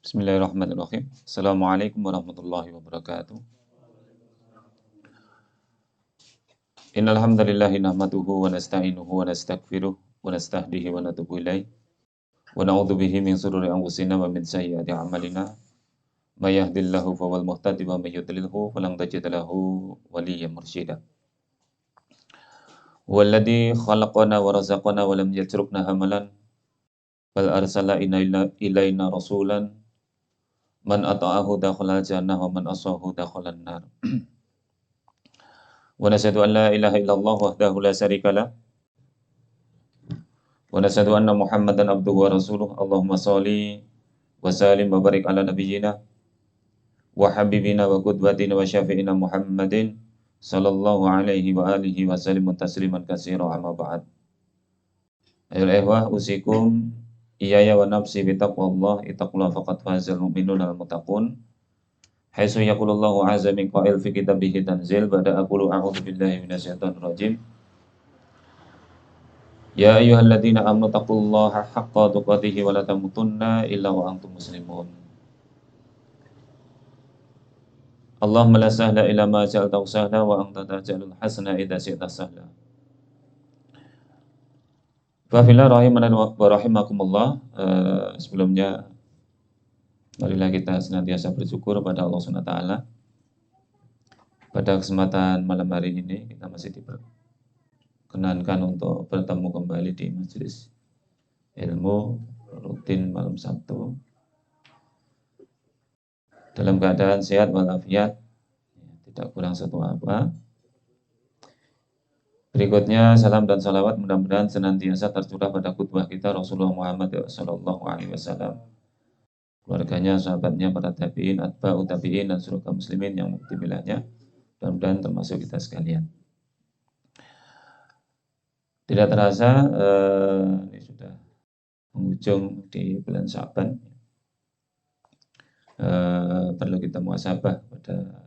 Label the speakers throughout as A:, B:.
A: Bismillahirrahmanirrahim. Assalamualaikum warahmatullahi wabarakatuh. Innal hamdalillahi nahmaduhu wa nasta'inuhu wa nastaghfiruh wa nastahdihi wa natubu ilaih. Wa na'udzu bihi min shururi anfusina wa min sayyiati a'malina. May yahdihillahu fawal muhtadi wa may yudlilhu falan tajida lahu waliyyan mursyida. Walladzi khalaqana wa razaqana wa lam yatrukna hamalan bal arsala ilaina rasulan man ata'ahu dakhala jannah wa man asahu dakhala nar. Wa nashhadu an la ilaha illallah wahdahu la syarikalah wa nashhadu anna Muhammadan abduhu wa rasuluh. Allahumma shalli wa sallim wa barik ala nabiyyina wa habibina wa qudwatina wa syafi'ina Muhammadin sallallahu alaihi wa alihi wa sallim tasliman katsira amma ba'd. Ayyuhal ikhwah, usikum iyaya wa nafsi bi taqwallah, ittaqullaha faqad fazal mu'minuna wal muttaqun. Haitsu yaqulullahu azza min qa'il fi kitabihi tanzil ba'da aqulu a'udzu billahi minasyaitonir rajim. Ya ayyuhalladzina amanu taqullaha haqqa tuqatih wa la tamutunna illa wa antum muslimun. Allahumma la sahla illa ma ja'altahu sahla wa anta taj'alul hasana idza syi'ta sahla. Fa fillah rahimana wa rahimakumullah. Sebelumnya marilah kita senantiasa bersyukur pada Allah SWT. Pada kesempatan malam hari ini kita masih diperkenankan untuk bertemu kembali di majelis ilmu rutin malam Sabtu dalam keadaan sehat walafiat, tidak kurang satu apa. Berikutnya salam dan salawat mudah-mudahan senantiasa tercurah pada qudwah kita Rasulullah Muhammad SAW, keluarganya, sahabatnya, para tabi'in, atba'u tabi'in, dan seluruh kaum muslimin yang mengikuti milahnya, mudah-mudahan termasuk kita sekalian. Tidak terasa ini sudah penghujung di bulan Sya'ban. Perlu kita muhasabah pada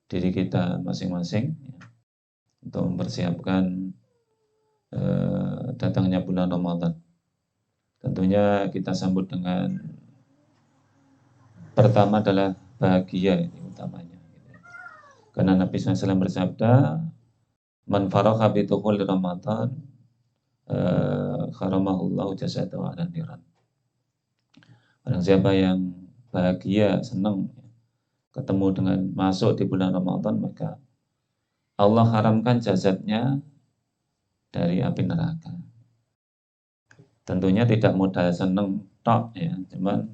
A: diri kita masing-masing ya, untuk mempersiapkan datangnya bulan Ramadan. Tentunya kita sambut dengan pertama adalah bahagia, ini utamanya. Karena Nabi SAW bersabda, man faragha bi dukhul Ramadan kharamahullahu jasadahu 'alan niran. Barang siapa yang bahagia, senang ketemu dengan masuk di bulan Ramadan, maka Allah haramkan jasadnya dari api neraka. Tentunya tidak modal senang tok ya, cuman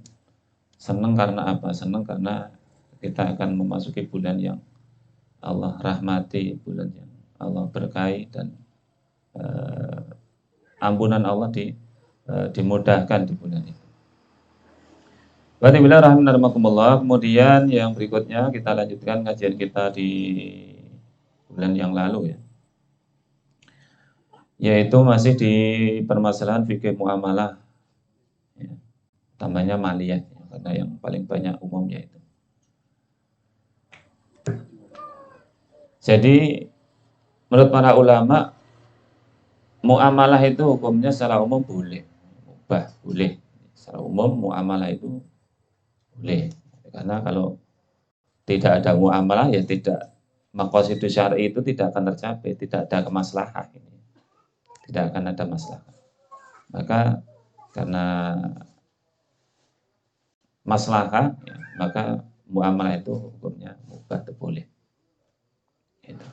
A: senang karena apa? Senang karena kita akan memasuki bulan yang Allah rahmati, bulan yang Allah berkahi, dan ampunan Allah dimudahkan di bulan itu. Bismillahirrahmanirrahim. Kemudian yang berikutnya kita lanjutkan kajian kita di bulan yang lalu ya, yaitu masih di permasalahan fikih muamalah ya, tambahnya maliyah ya, karena yang paling banyak umumnya itu. Jadi menurut para ulama, muamalah itu hukumnya secara umum boleh, mubah, boleh. Secara umum muamalah itu boleh, karena kalau tidak ada muamalah ya tidak, maqasid syar'i itu tidak akan tercapai, tidak ada kemaslahan ini, tidak akan ada maslahat. Maka karena maslahat ya, maka muamalah itu hukumnya mubah, itu boleh. Gitu.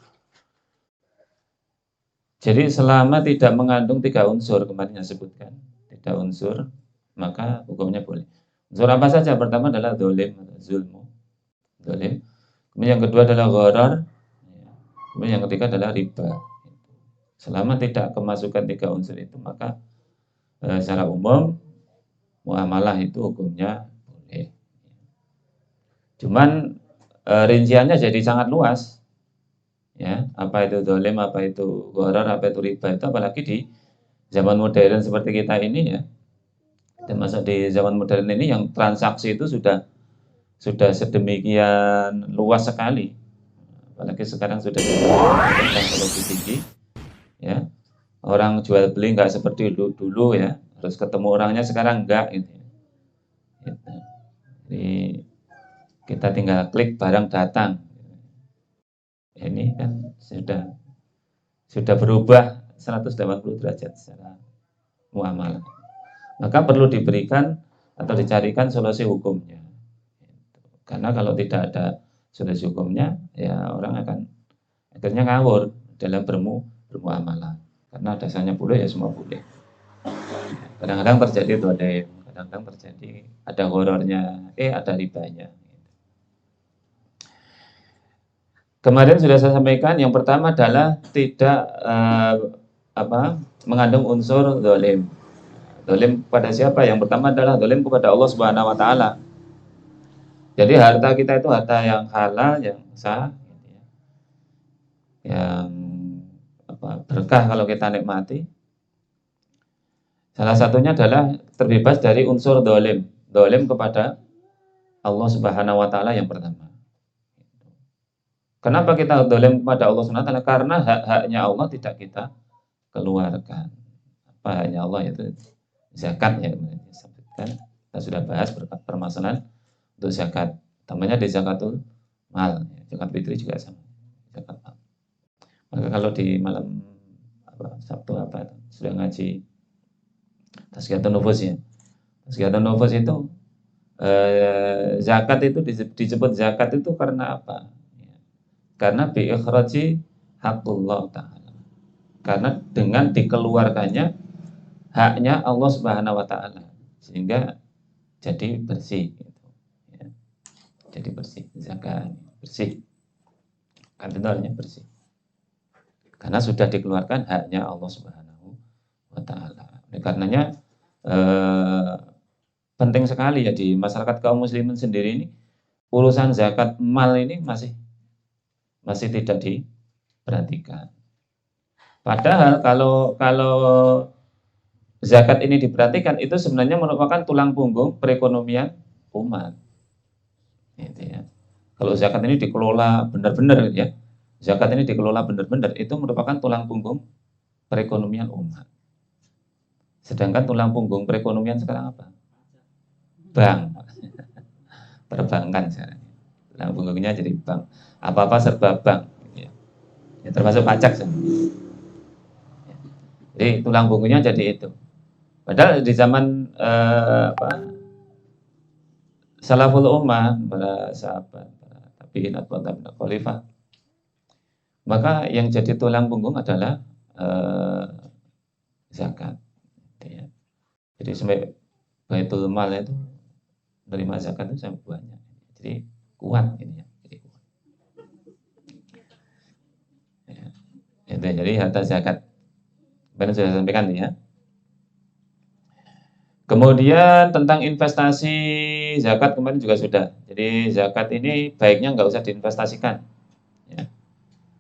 A: Jadi selama tidak mengandung 3 unsur kemarin yang sebutkan, 3 unsur, maka hukumnya boleh. Unsur apa saja? Pertama adalah dolim atau zulmu, dolim. Kemudian yang kedua adalah gharar. Kemudian yang ketiga adalah riba. Selama tidak kemasukan 3 unsur itu, maka secara umum muamalah itu hukumnya boleh. Cuman rinciannya jadi sangat luas. Ya, apa itu dolim, apa itu gharar, apa itu riba, itu apalagi di zaman modern seperti kita ini ya. Termasuk di zaman modern ini yang transaksi itu sudah sedemikian luas sekali. Apalagi sekarang sudah teknologi tinggi ya. Orang jual beli nggak seperti dulu ya, harus ketemu orangnya, sekarang enggak gitu. Jadi kita tinggal klik barang datang. Ini kan sudah berubah 180 derajat secara muamalah. Maka perlu diberikan atau dicarikan solusi hukumnya. Karena kalau tidak ada solusi hukumnya, ya orang akan akhirnya ngawur dalam bermuamalah. Karena dasarnya boleh ya semua boleh. Kadang-kadang terjadi dodem, kadang-kadang terjadi ada horornya, ada ribanya. Kemarin sudah saya sampaikan, yang pertama adalah tidak mengandung unsur dolim. Dolim pada siapa? Yang pertama adalah dolim kepada Allah Subhanahu Wa Taala. Jadi harta kita itu harta yang halal, yang sah, yang berkah kalau kita nikmati. Salah satunya adalah terbebas dari unsur dolim. Dolim kepada Allah Subhanahu Wa Taala yang pertama. Kenapa kita dolim kepada Allah Subhanahu Wa Taala? Karena hak-haknya Allah tidak kita keluarkan. Apa haknya Allah, yaitu zakat, ya disebutkan. Kita sudah bahas permasalahan untuk zakat. Namanya di zakatul mal. Zakat fitri juga sama. Zakat mal. Maka kalau di malam Sabtu sudah ngaji Tazkiyatun Nufus ya. Tazkiyatun Nufus itu zakat itu disebut zakat itu karena apa? Karena bi ikhraji haqqullah ta'ala. Karena dengan dikeluarkannya haknya Allah Subhanahu Wa Taala, sehingga jadi bersih gitu. Ya. Jadi bersih, zakat bersih. Kan itu artinya bersih. Karena sudah dikeluarkan haknya Allah Subhanahu Wa Taala. Oleh karenanya penting sekali ya di masyarakat kaum muslimin sendiri ini, urusan zakat mal ini masih tidak diperhatikan. Padahal kalau zakat ini diperhatikan, itu sebenarnya merupakan tulang punggung perekonomian umat. Gitu ya. Kalau zakat ini dikelola benar-benar ya, zakat ini dikelola benar-benar, itu merupakan tulang punggung perekonomian umat. Sedangkan tulang punggung perekonomian sekarang apa? Bank. Perbankan sekarang. Tulang punggungnya jadi bank. Apa-apa serba bank. Ya, termasuk pajak sebenarnya. Jadi tulang punggungnya jadi itu. Padahal di zaman salaful ummah, para sahabat, para tabi'in atau tabi'in khalifah, maka yang jadi tulang punggung adalah zakat. Ya. Jadi sampai Baitul Mal itu menerima zakat itu sampai banyak. Jadi kuat ini ya. Jadi harta zakat. Kemarin sudah sampaikan ya. Kemudian tentang investasi zakat kemarin juga sudah. Jadi zakat ini baiknya nggak usah diinvestasikan. Ya.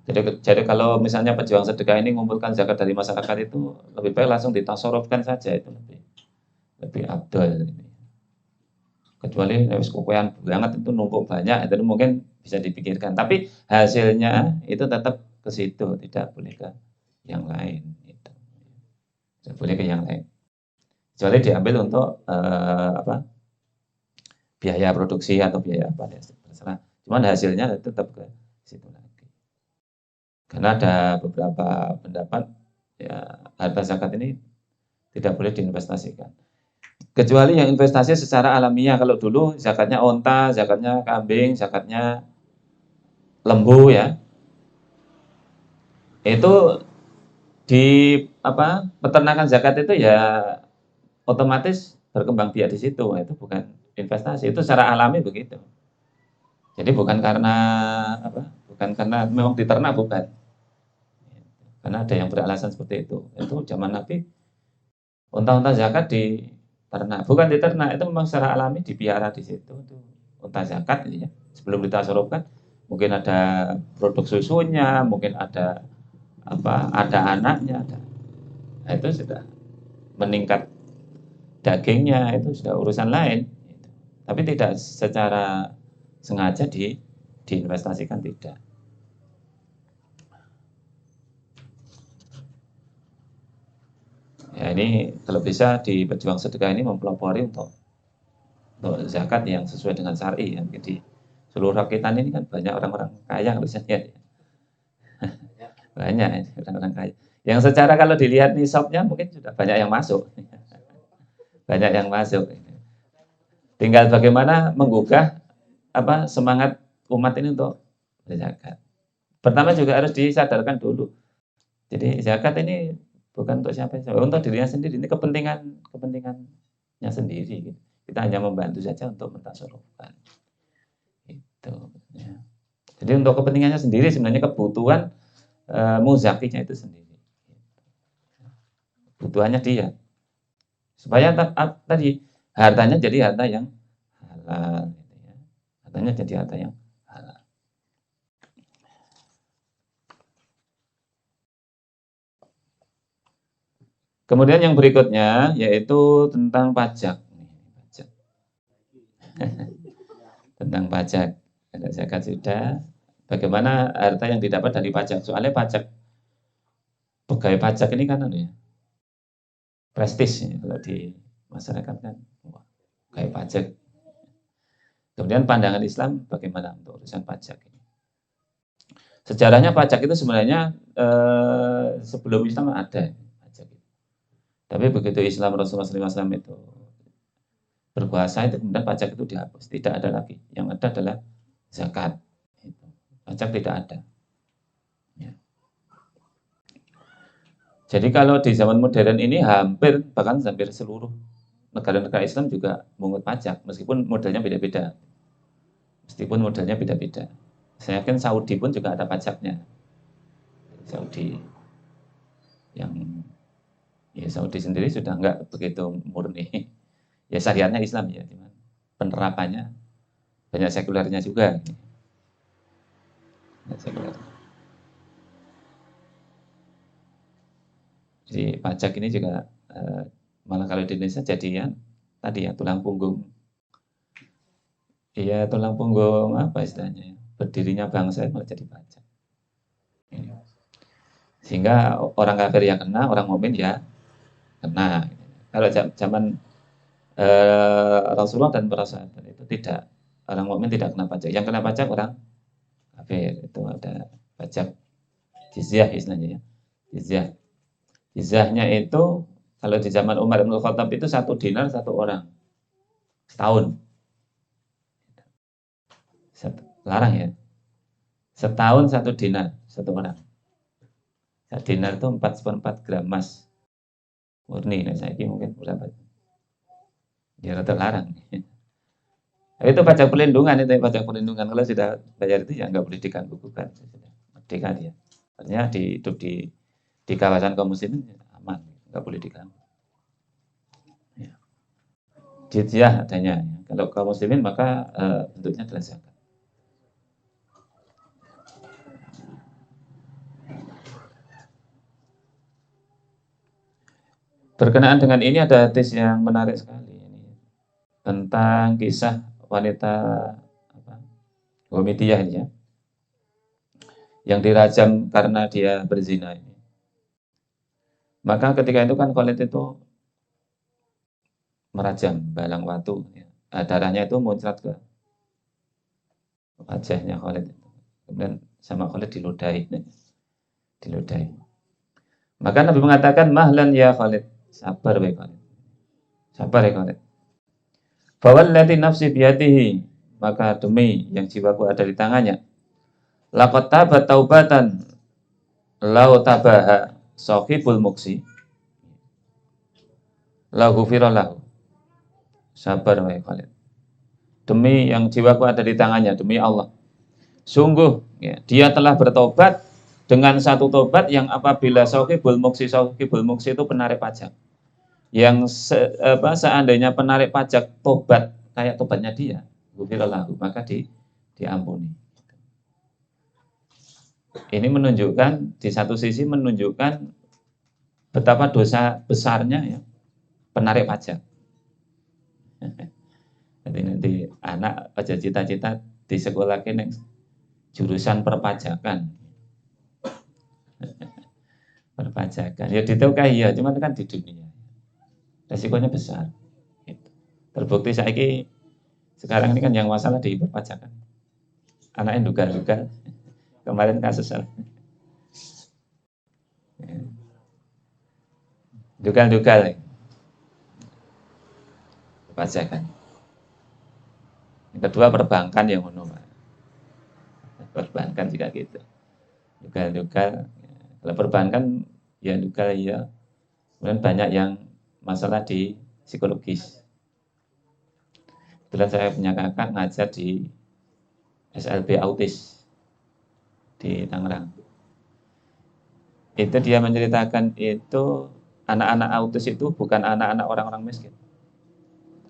A: Jadi kalau misalnya pejuang sedekah ini mengumpulkan zakat dari masyarakat, itu lebih baik langsung ditasorofkan saja, itu lebih abdul. Kecuali harus kukuyan banget, itu numpuk banyak, itu mungkin bisa dipikirkan. Tapi hasilnya itu tetap ke situ, tidak boleh ke yang lain. Itu. Tidak boleh ke yang lain. Kecuali diambil untuk biaya produksi atau biaya apa, ya terserah. Cuman hasilnya tetap ke situ lagi. Karena ada beberapa pendapat ya harta zakat ini tidak boleh diinvestasikan. Kecuali yang investasi secara alamiah. Kalau dulu zakatnya onta, zakatnya kambing, zakatnya lembu ya. Itu di peternakan zakat itu ya otomatis berkembang biak di situ. Itu bukan investasi, itu secara alami begitu. Jadi bukan karena bukan karena memang diternak, bukan. Karena ada yang beralasan seperti itu. Itu zaman Nabi unta-unta zakat diternak, bukan diternak, itu memang secara alami dipiara di situ. Itu unta zakat ya. Sebelum ditasorofkan, mungkin ada produk susunya, mungkin ada anaknya, nah, itu sudah meningkat dagingnya, itu sudah urusan lain. Tapi tidak secara sengaja diinvestasikan, tidak. Ya ini kalau bisa di pejuang sedekah ini mempelopori untuk untuk zakat yang sesuai dengan syar'i ya. Jadi seluruh rakyat ini kan banyak orang-orang kaya kalau saya lihat ya. Banyak ini orang-orang kaya. Yang secara kalau dilihat nisabnya mungkin sudah banyak yang masuk. Banyak yang masuk. Tinggal bagaimana menggugah semangat umat ini untuk berzakat. Pertama juga harus disadarkan dulu. Jadi zakat ini bukan untuk siapa-siapa, untuk dirinya sendiri. Ini kepentingannya sendiri. Gitu. Kita hanya membantu saja untuk mentasarufkan. Itu. Ya. Jadi untuk kepentingannya sendiri sebenarnya kebutuhan muzakinya itu sendiri. Kebutuhannya dia. Supaya tadi hartanya jadi harta yang halal. Gitu ya. Hartanya jadi harta yang halal. Kemudian yang berikutnya yaitu tentang pajak. Tentang pajak. Ada zakat sudah. Bagaimana harta yang didapat dari pajak? Soalnya pegawai pajak ini kan ya, prestis ya, kalau di masyarakat kan pegawai pajak. Kemudian pandangan Islam bagaimana untuk urusan pajak ini? Sejarahnya pajak itu sebenarnya sebelum Islam ada pajak. Tapi begitu Islam Rasulullah SAW itu berkuasa itu kemudian pajak itu dihapus, tidak ada lagi. Yang ada adalah zakat. Pajak tidak ada. Ya. Jadi kalau di zaman modern ini bahkan hampir seluruh negara-negara Islam juga mengut pajak, meskipun modelnya beda-beda. Saya yakin Saudi pun juga ada pajaknya. Saudi Saudi sendiri sudah enggak begitu murni. Ya syariatnya Islam ya, cuman penerapannya banyak sekulernya juga. Jadi pajak ini juga malah kalau di Indonesia jadi ya tadi ya tulang punggung. Iya tulang punggung apa istilahnya? Berdirinya bangsa malah jadi pajak. Sehingga orang kafir ya kena, orang mukmin ya kena. Kalau zaman Rasulullah dan para sahabat itu tidak, orang mukmin tidak kena pajak. Yang kena pajak orang kafir. Itu ada pajak jizyah istilahnya ya. Jizyahnya itu kalau di zaman Umar bin Khattab itu 1 dinar 1 orang setahun. Larang ya. Setahun 1 dinar 1 orang. 1 dinar itu 4/4 gram emas murni. Nah, saya mungkin berapa? Ya terlarang. Itu pajak perlindungan Kalau sudah bayar itu ya nggak boleh diganggu-gugat. Merdeka dia. Artinya hidup di kawasan kaum muslimin aman, nggak boleh diganggu. Ya. Jizyah adanya. Kalau kaum muslimin maka bentuknya adalah zakat. Berkenaan dengan ini ada hadis yang menarik sekali ini tentang kisah wanita Gomidiyah ini ya, yang dirajam karena dia berzina ini. Maka ketika itu kan Khalid itu merajam balang watu, ya. Darahnya itu muncrat ke wajahnya Khalid. Kemudian sama Khalid diludahi. Maka Nabi mengatakan mahlan ya Khalid, sabar ya Khalid. Sabar ya Khalid. Fawallati nafsi biyadihi, maka demi yang jiwaku ada di tangannya. Laqad tabat taubatan lau tabaha sahibul muksi lahu firallahu. Sabar wahai Khalid. Demi yang jiwaku ada di tangannya, demi Allah. Sungguh ya, dia telah bertobat dengan satu tobat yang apabila sahibul muksi itu penarik pajak. Yang seandainya penarik pajak tobat kayak tobatnya dia, ghufirallahu, maka diampuni. Ini menunjukkan, di satu sisi menunjukkan betapa dosa besarnya ya penarik pajak. Jadi nanti anak aja cita-cita di sekolah kene jurusan perpajakan. Perpajakan. Ya ditokai ya, cuman kan di dunia. Resikonya besar. Terbukti saiki Sekarang ini kan yang masalah di perpajakan. Anaknya duga-duga. Kemarin kasus duga-duga perpajakan. Yang kedua perbankan yang ngono, perbankan juga gitu. Duga-duga. Kalau perbankan ya duga ya. Kemudian banyak yang masalah di psikologis. Kebetulan saya punya kakak ngajar di SLB Autis di Tangerang. Itu dia menceritakan itu anak-anak autis itu bukan anak-anak orang-orang miskin.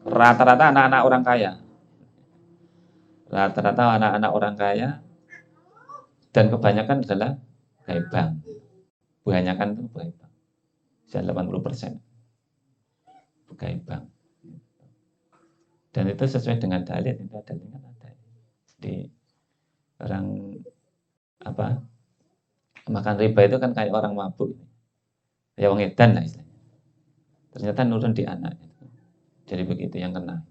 A: Rata-rata anak-anak orang kaya. Rata-rata anak-anak orang kaya dan kebanyakan adalah pegawai bank. Kebanyakan itu pegawai bank. Bisa 80% pegawai bank. Dan itu sesuai dengan dalil, itu dalilnya kan ada. Di orang apa? Makan riba itu kan kayak orang mabuk. Kayak orang edan lah istilahnya. Ternyata nurun di anaknya. Jadi begitu yang kena.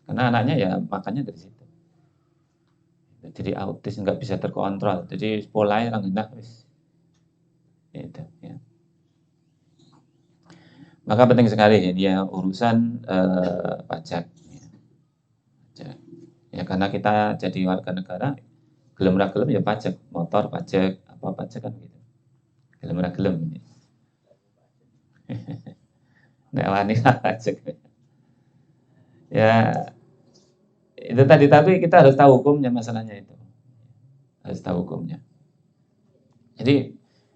A: Karena anaknya ya makannya dari situ. Jadi autis nggak bisa terkontrol. Jadi polanya orang enak wis. Itu, ya. Maka penting sekali ya urusan pajak. Ya karena kita jadi warga negara, gelem ra gelem ya pajak, motor pajak, apa pajak kan gitu. Gelem ra gelem ini. Nek wani pajak. Ya itu tadi, tapi kita harus tahu hukumnya, masalahnya itu. Harus tahu hukumnya. Jadi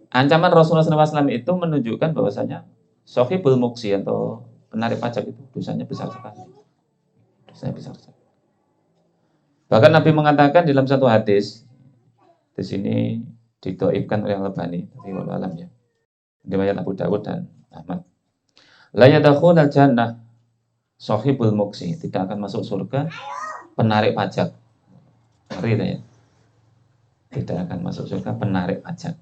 A: ancaman Rasulullah SAW itu menunjukkan bahwasanya sohibul muksi atau penarik pajak itu dosanya besar sekali. Dosanya besar sekali. Bahkan Nabi mengatakan dalam satu hadis, di sini didoibkan oleh Al-Albani, wallahu alam ya, riwayat Abu Dawud dan Ahmad. La yadkhulul jannah sohibul muksi, tidak akan masuk surga penarik pajak. Ngeri ya. Tidak akan masuk surga penarik pajak.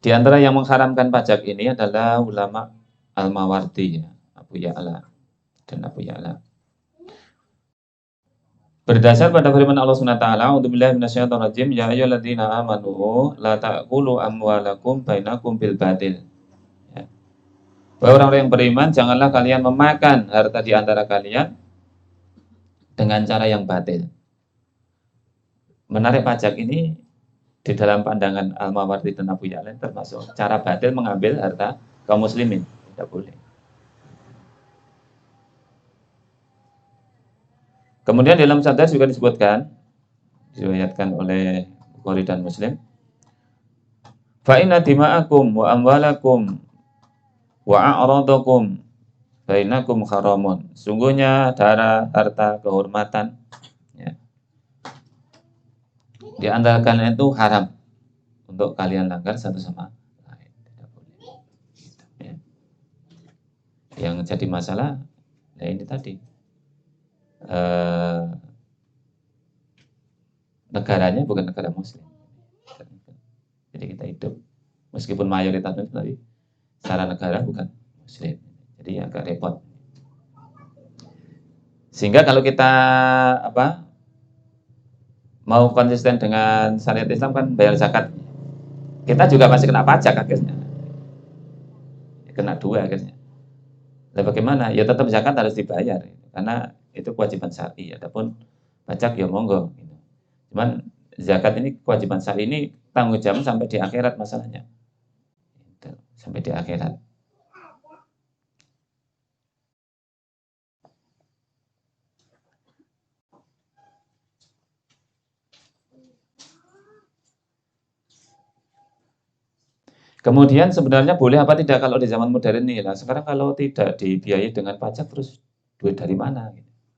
A: Di antara yang mengharamkan pajak ini adalah ulama Al-Mawardi, ya, Abu Ya'la dan Abu Ya'la. Berdasar pada firman Allah Subhanahu wa taala, "A'udzubillahi minasyaitonir rajim, ya ayyuhalladzina amanu la ta'kulu amwalakum bainakum bil batil." Ya. Wahai orang-orang yang beriman, janganlah kalian memakan harta di antara kalian dengan cara yang batil. Menarik pajak ini di dalam pandangan Al-Mawardi dan Abu Ya'la termasuk cara batil mengambil harta kaum muslimin. Tidak boleh. Kemudian dalam hadis juga disebutkan, diriwayatkan oleh Bukhari dan Muslim, fa inna dima'akum wa amwalakum wa a'radakum bainakum haramun. Sungguhnya darah, harta, kehormatan ya, di antara kalian itu haram untuk kalian langgar satu sama lain. Tidak boleh. Ya. Yang jadi masalah, ya ini tadi. Negaranya bukan negara muslim. Jadi kita hidup meskipun mayoritas itu tadi secara negara bukan muslim. Jadi agak repot. Sehingga kalau kita mau konsisten dengan syariat Islam kan bayar zakat. Kita juga masih kena pajak akhirnya. Kena dua akhirnya. Nah, bagaimana? Ya tetap zakat harus dibayar karena itu kewajiban syar'i. Adapun pajak ya monggo. Cuman zakat ini kewajiban syar'i ini tanggung jawab sampai di akhirat masalahnya. Sampai di akhirat. Kemudian sebenarnya boleh apa tidak kalau di zaman modern ini lah. Sekarang kalau tidak dibiayai dengan pajak terus duit dari mana?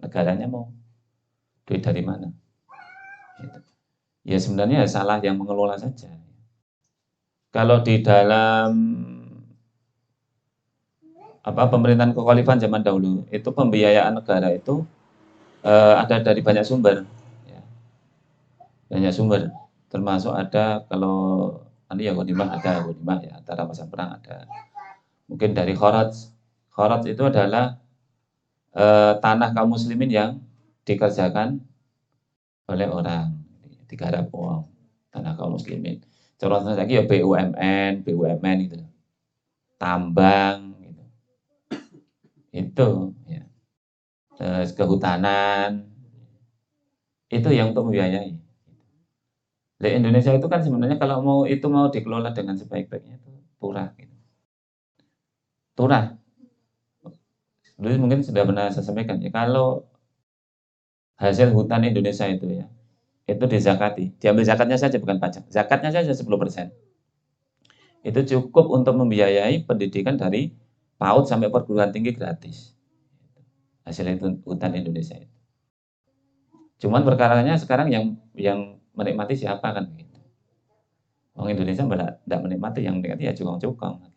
A: Negaranya mau duit dari mana? Gitu. Ya sebenarnya salah yang mengelola saja. Kalau di dalam pemerintahan kekhalifan zaman dahulu itu pembiayaan negara itu ada dari banyak sumber, ya. Banyak sumber, termasuk ada kalau ya ghanimah ada ghanimah ya, antara rampasan perang ada. Mungkin dari kharaj. Kharaj itu adalah tanah kaum muslimin yang dikerjakan oleh orang, digarap uang tanah kaum muslimin. Contohnya lagi ya BUMN gitu, tambang gitu. Itu ya. Terus kehutanan itu yang untuk membiayai. Di Indonesia itu kan sebenarnya kalau mau dikelola dengan sebaik-baiknya itu turah gitu. Turah. Dulu mungkin sudah pernah saya sampaikan ya, kalau hasil hutan Indonesia itu dizakati, diambil zakatnya saja bukan pajak, zakatnya saja 10%. Itu cukup untuk membiayai pendidikan dari PAUD sampai perguruan tinggi gratis. Hasil itu hutan Indonesia itu. Cuman perkaranya sekarang yang menikmati siapa kan gitu. Orang Indonesia tidak menikmati, yang menikmati ya cukong-cukong.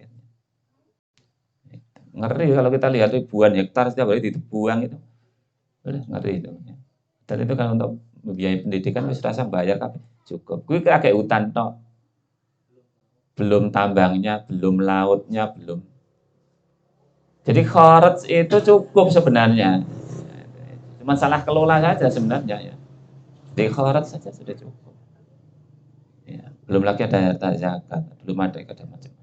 A: Ngeri kalau kita lihat ribuan hektar setiap hari dibuang itu. Udah ngeri itu. Dan itu kan untuk membiayai pendidikan wis rasa bayar kabeh cukup. Kuwi kayak hutan tok. Belum tambangnya, belum lautnya, belum. Jadi kharaj itu cukup sebenarnya. Cuma salah kelola saja sebenarnya ya. Di kharaj saja sudah cukup. Ya, belum lagi ada zakat, belum ada macam-macam.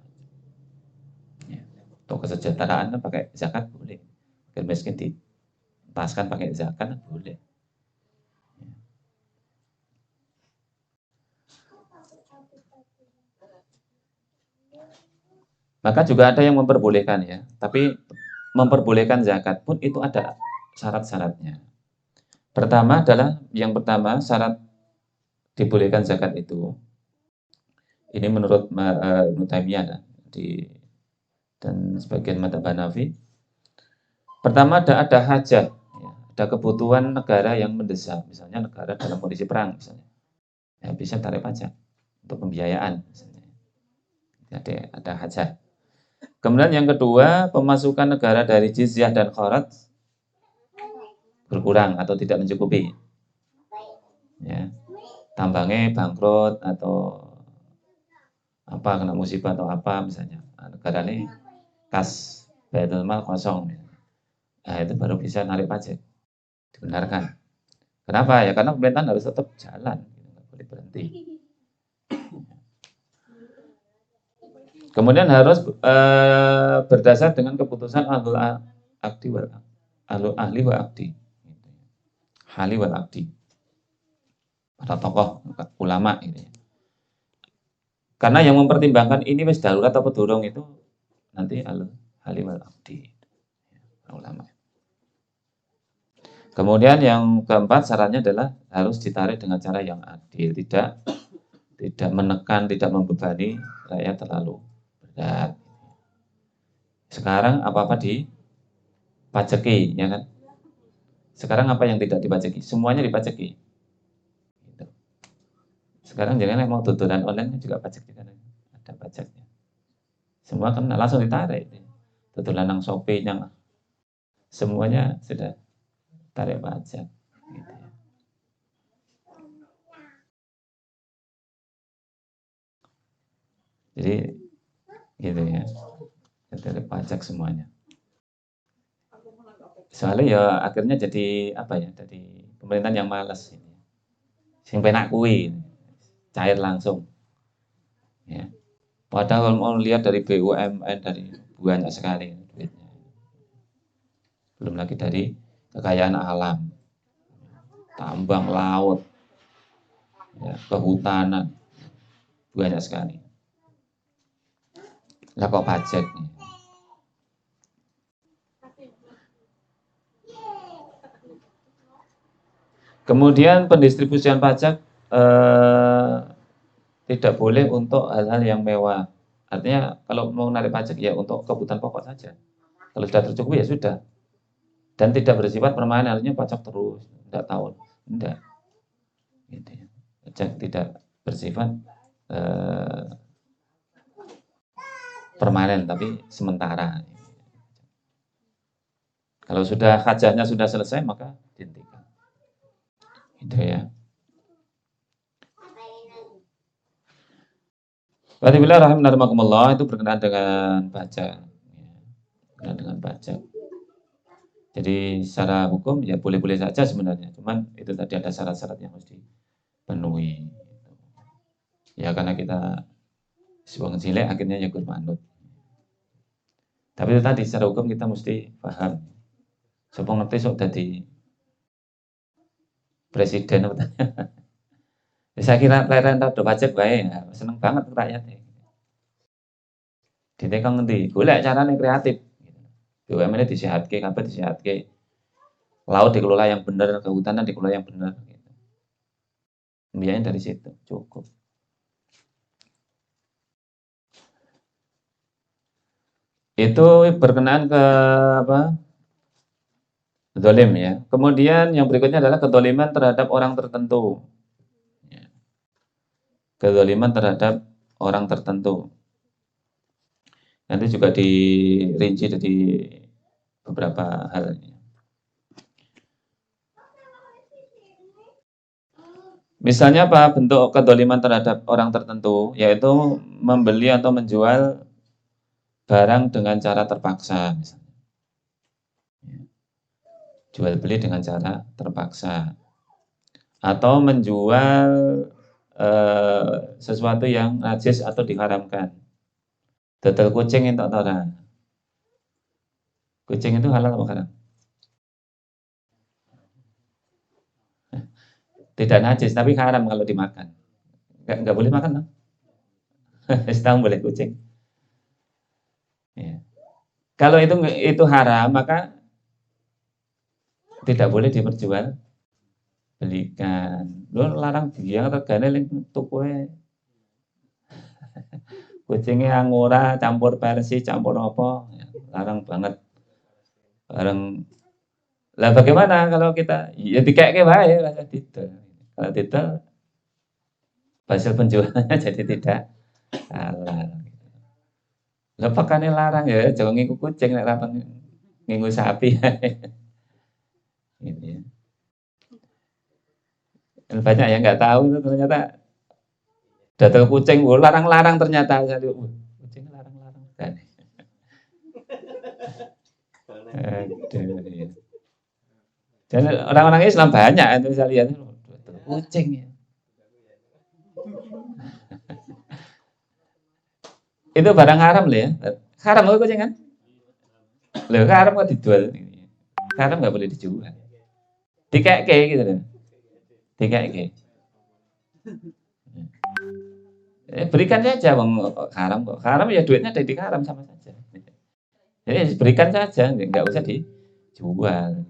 A: Ya. Untuk kesejahteraan pakai zakat boleh. Miskin miskin ditaskan pakai zakat boleh. Maka juga ada yang memperbolehkan ya, tapi memperbolehkan zakat pun itu ada syarat-syaratnya. Yang pertama syarat dibolehkan zakat itu, ini menurut Ibnu Taimiyah dan sebagian madzhab Hanafi. Pertama ada hajat, ya, ada kebutuhan negara yang mendesak, misalnya negara dalam kondisi perang misalnya, ya, bisa tarik pajak untuk pembiayaan misalnya. Ada hajat. Kemudian yang kedua, pemasukan negara dari jizyah dan kharaj berkurang atau tidak mencukupi. Ya. Tambangnya bangkrut atau apa kena musibah atau apa misalnya. Nah, negara ini kas baitul mal kosong. Nah, itu baru bisa narik pajak. Dibenarkan. Kenapa? Ya karena pemerintahan harus tetap jalan, nggak boleh berhenti. Kemudian harus berdasar dengan keputusan ahlul ahli wa akdi. Hali wal akdi. Para tokoh ulama ini. Karena yang mempertimbangkan ini wis darurat atau durung itu nanti hali wal akdi. Ulama. Kemudian yang keempat syaratnya adalah harus ditarik dengan cara yang adil, tidak menekan, tidak membebani rakyat terlalu berat. Sekarang apa-apa dipajaki, ya kan? Sekarang apa yang tidak dipajaki? Semuanya dipajaki. Gitu. Sekarang jangan mau tuturan online juga pajak juga ada pajaknya. Semua kan langsung ditarik. Tuturan yang Shopee, yang semuanya sudah tarik pajak. Gitu ya. Jadi gitu ya, tarik pajak semuanya. Soalnya ya akhirnya jadi apa ya? Jadi pemerintahan yang malas ini. Sing penak kuwi cair langsung. Ya. Padahal mau lihat dari BUMN dari banyak sekali duitnya. Belum lagi dari kekayaan alam, tambang laut, ya, kehutanan, banyak sekali. Lah kok pajak nih? Kemudian pendistribusian pajak tidak boleh untuk hal-hal yang mewah. Artinya kalau mau narik pajak ya untuk kebutuhan pokok saja. Kalau sudah tercukupi ya sudah. Dan tidak bersifat permanen, artinya pajak terus, tidak tahun, tidak. Gitu ya. Pajak tidak bersifat permanen, tapi sementara. Kalau sudah hajatnya sudah selesai maka dihentikan. Gitu ya. Alhamdulillah rahimahumullah itu berkenaan dengan pajak. kena dengan pajak. Jadi secara hukum ya boleh-boleh saja sebenarnya, cuman itu tadi ada syarat-syarat yang harus dipenuhi. Ya karena kita wong cilik akhirnya ya manut. Tapi itu tadi secara hukum kita mesti paham. Sapa ngerti sok dadi presiden apa. Saya kira pleren do pajak bae ya, seneng banget rakyat. Ditekong ngendi? Golek carane kreatif. BUMN disehatke, kabeh disehatke. Laut dikelola yang benar, kehutanan dikelola yang benar. Biayanya dari situ cukup. Itu berkenaan ke apa? Zalim ya. Kemudian yang berikutnya adalah kezaliman terhadap orang tertentu. Kezaliman terhadap orang tertentu. Nanti juga dirinci dari beberapa hal. Misalnya apa bentuk kezaliman terhadap orang tertentu, yaitu membeli atau menjual barang dengan cara terpaksa, misalnya. Jual beli dengan cara terpaksa, atau menjual sesuatu yang najis atau diharamkan. Dodol kucing itu ora. Kucing itu halal apa haram? Tidak najis, tapi haram kalau dimakan. Enggak boleh makan, no? Setahun boleh kucing. Ya. Kalau itu haram, maka tidak boleh diperjual belikan. Lu larang biang regane ning tukuke. Kucingnya angora campur Persi, campur apa? Ya, larang banget. Bareng. Lah bagaimana kalau kita ya dikeke wae kalau tidak hasil penjualannya jadi tidak halal. Lah pakane larang ya, jangan ngiku kucing nek larang ngiku sapi. Gitu ya. Banyak yang nggak tahu itu ternyata dodol kucing, larang-larang ternyata. Kucing larang-larang. Aduh, ya. Dan orang-orang Islam banyak itu saya lihat dodol kucing ya. Itu barang haram loh ya. Haram kok kucing kan? Loh haram kok dijual. Haram nggak boleh dijual. Dikeke gitu loh. Dikeke. Berikan saja bang haram kok. Haram ya duitnya dari haram sama saja. Jadi berikan saja, nggak usah dijual.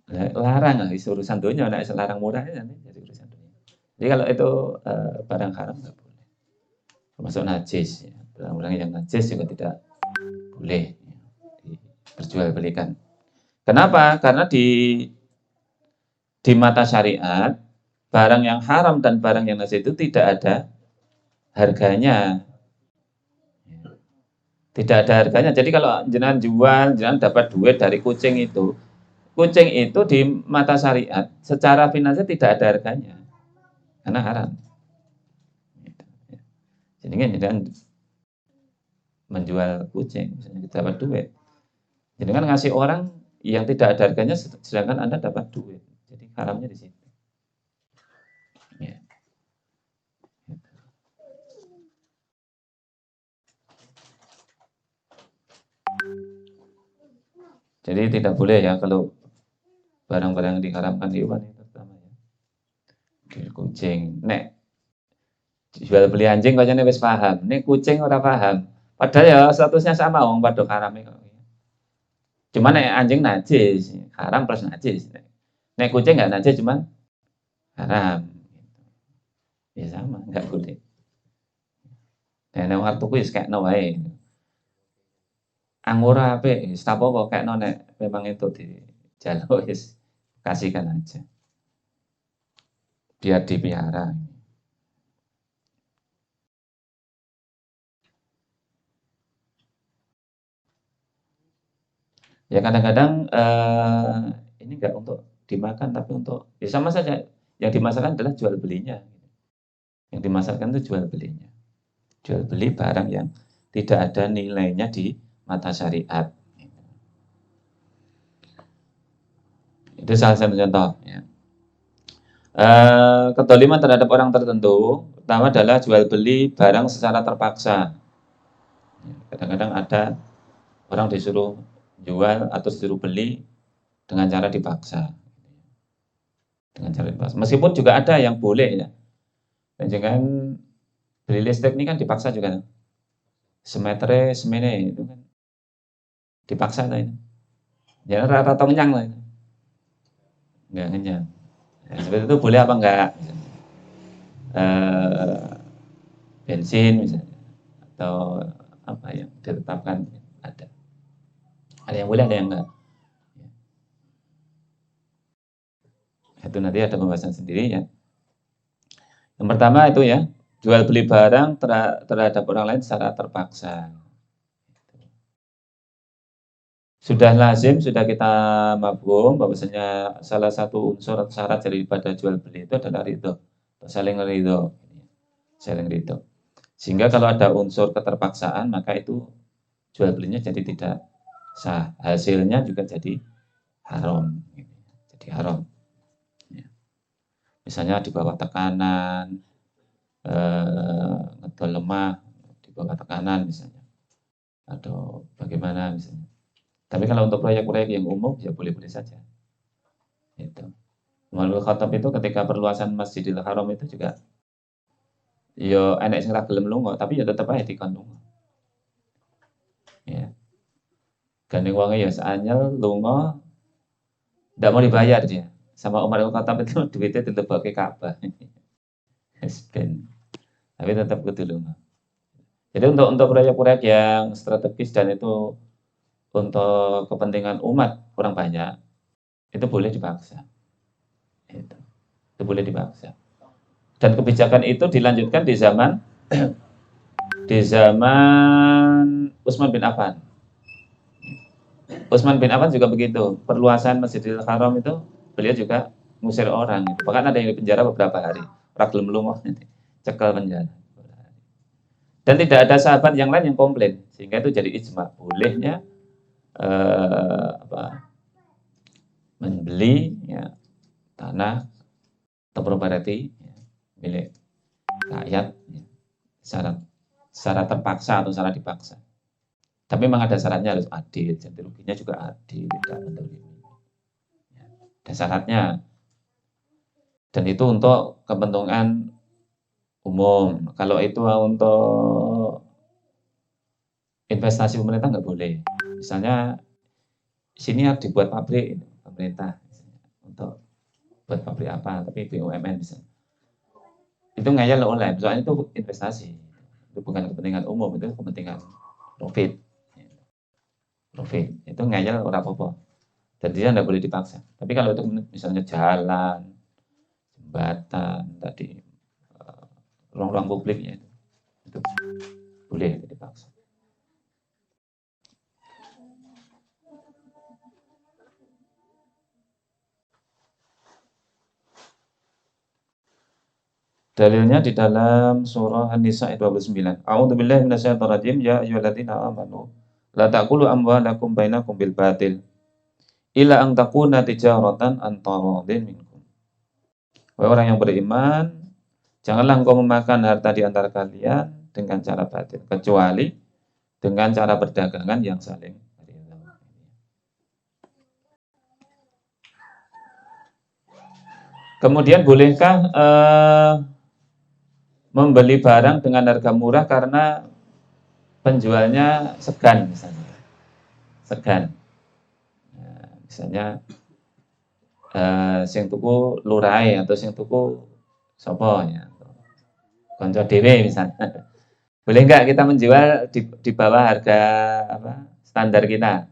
A: Larang lah, urusan dunia, nak selarang murah nanti jadi urusan dunia. Jadi kalau itu barang haram nggak boleh. Termasuk najis, ya. Barang-barang yang najis juga tidak boleh diperjualbelikan. Kenapa? Karena di mata syariat barang yang haram dan barang yang najis itu tidak ada harganya. Tidak ada harganya. Jadi kalau jenengan jual, jenengan dapat duit dari kucing itu di mata syariat secara finansial tidak ada harganya karena haram. Jadi kan jangan menjual kucing, misalnya kita dapat duit. Jadi kan ngasih orang yang tidak ada harganya sedangkan Anda dapat duit. Jadi haramnya di situ. Ya. Jadi tidak boleh ya kalau barang-barang yang diharamkan hewan itu terutama ya. Jual kucing. Nek jual beli anjing kayaknya wis paham. Nek kucing ora paham. Padahal ya statusnya sama wong padha harame kok. Cuman nek anjing najis, haram plus najis. Nek kucing enggak najis cuman haram. Ya sama, enggak boleh. Nek waktu kuwi wis kekno wae. Angora apik, wis apa kok kekno nek memang itu dijaluk wis kasihkan aja. Biar dipelihara. Ya kadang-kadang ini enggak untuk dimakan tapi untuk ya sama saja. Yang dimasakkan adalah jual belinya. Yang dimasakkan itu jual belinya. Jual beli barang yang tidak ada nilainya di mata syariat. Itu salah satu contoh. Ya. Kedoliman terhadap orang tertentu, pertama adalah jual beli barang secara terpaksa. Kadang-kadang ada orang disuruh jual atau disuruh beli dengan cara dipaksa. Dengan cara dipaksa. Meskipun juga ada yang boleh ya. Dan jangan beli listrik ini kan dipaksa juga. Semetre, semene itu kan dipaksa lah itu. Ya rata-rata kenyang lah itu. Enggak kenyang. Ya, seperti itu boleh apa enggak? Bensin misalnya atau apa yang ditetapkan ada yang boleh, ada yang enggak. Itu nanti ada pembahasan sendiri ya. Yang pertama itu ya, jual beli barang terhadap orang lain secara terpaksa. Sudah lazim, sudah kita mafhum bahwasanya salah satu unsur atau syarat daripada jual beli itu adalah ridho, saling ridho, saling ridho. Sehingga kalau ada unsur keterpaksaan maka itu jual belinya jadi tidak sah, hasilnya juga jadi haram, jadi haram. Misalnya di bawah tekanan, ngedol lemah di bawah tekanan misalnya, atau bagaimana misalnya. Tapi kalau untuk proyek-proyek yang umum ya boleh-boleh saja. Itu. Umar bin Khattab itu ketika perluasan Masjidil Haram itu juga yo enek sing ra gelem lunga, tapi ya tetep aja dikon lunga. Ya. Gandeng wonge ya seanyel lunga ndak mau dibayar dia. Sama Umar bin Khattab itu duitnya dilebokke Ka'bah. Tapi tetap kudu lunga. Jadi untuk proyek-proyek yang strategis dan itu untuk kepentingan umat kurang banyak, itu boleh dipaksa. Itu boleh dipaksa. Dan kebijakan itu dilanjutkan di zaman Utsman bin Affan. Utsman bin Affan juga begitu. Perluasan Masjidil Haram itu beliau juga ngusir orang. Bahkan ada yang dipenjara beberapa hari. Ragil melumah, cekal penjara. Dan tidak ada sahabat yang lain yang komplain, sehingga itu jadi ijma bolehnya membeli ya, tanah atau properti ya, milik rakyat ya, secara terpaksa atau secara dipaksa. Tapi memang ada syaratnya, harus adil, ganti ruginya juga adil, tidak mendolimi. Ya, ada syaratnya. Dan itu untuk kepentingan umum. Kalau itu untuk investasi pemerintah nggak boleh. Misalnya sini harus dibuat pabrik pemerintah misalnya, untuk buat pabrik apa, tapi BUMN misalnya. Itu ngayal oleh, soalnya itu investasi. Itu bukan kepentingan umum, itu kepentingan profit. Profit. Itu ngayal ora apa-apa. Dan dia nggak boleh dipaksa. Tapi kalau itu misalnya jalan, jembatan, tadi ruang-ruang publiknya itu boleh dipaksa. Dalilnya di dalam surah An-Nisa ayat 29. A'udzubillahi minasyaitonir rajim. Ya ayyuhalladzina amanu la ta'kulu amwalakum bainakum bil batil illa an takuna tijaratan an taradin minkum. Wahai orang yang beriman, janganlah engkau memakan harta di antara kalian dengan cara batil, kecuali dengan cara perdagangan yang saling ridho. Kemudian bolehkah membeli barang dengan harga murah karena penjualnya segan misalnya? Segan. Nah, misalnya sing tuku lurae atau sing tuku sapa ya? Konco dhewe misalnya. Boleh enggak kita menjual di bawah harga apa, standar kita?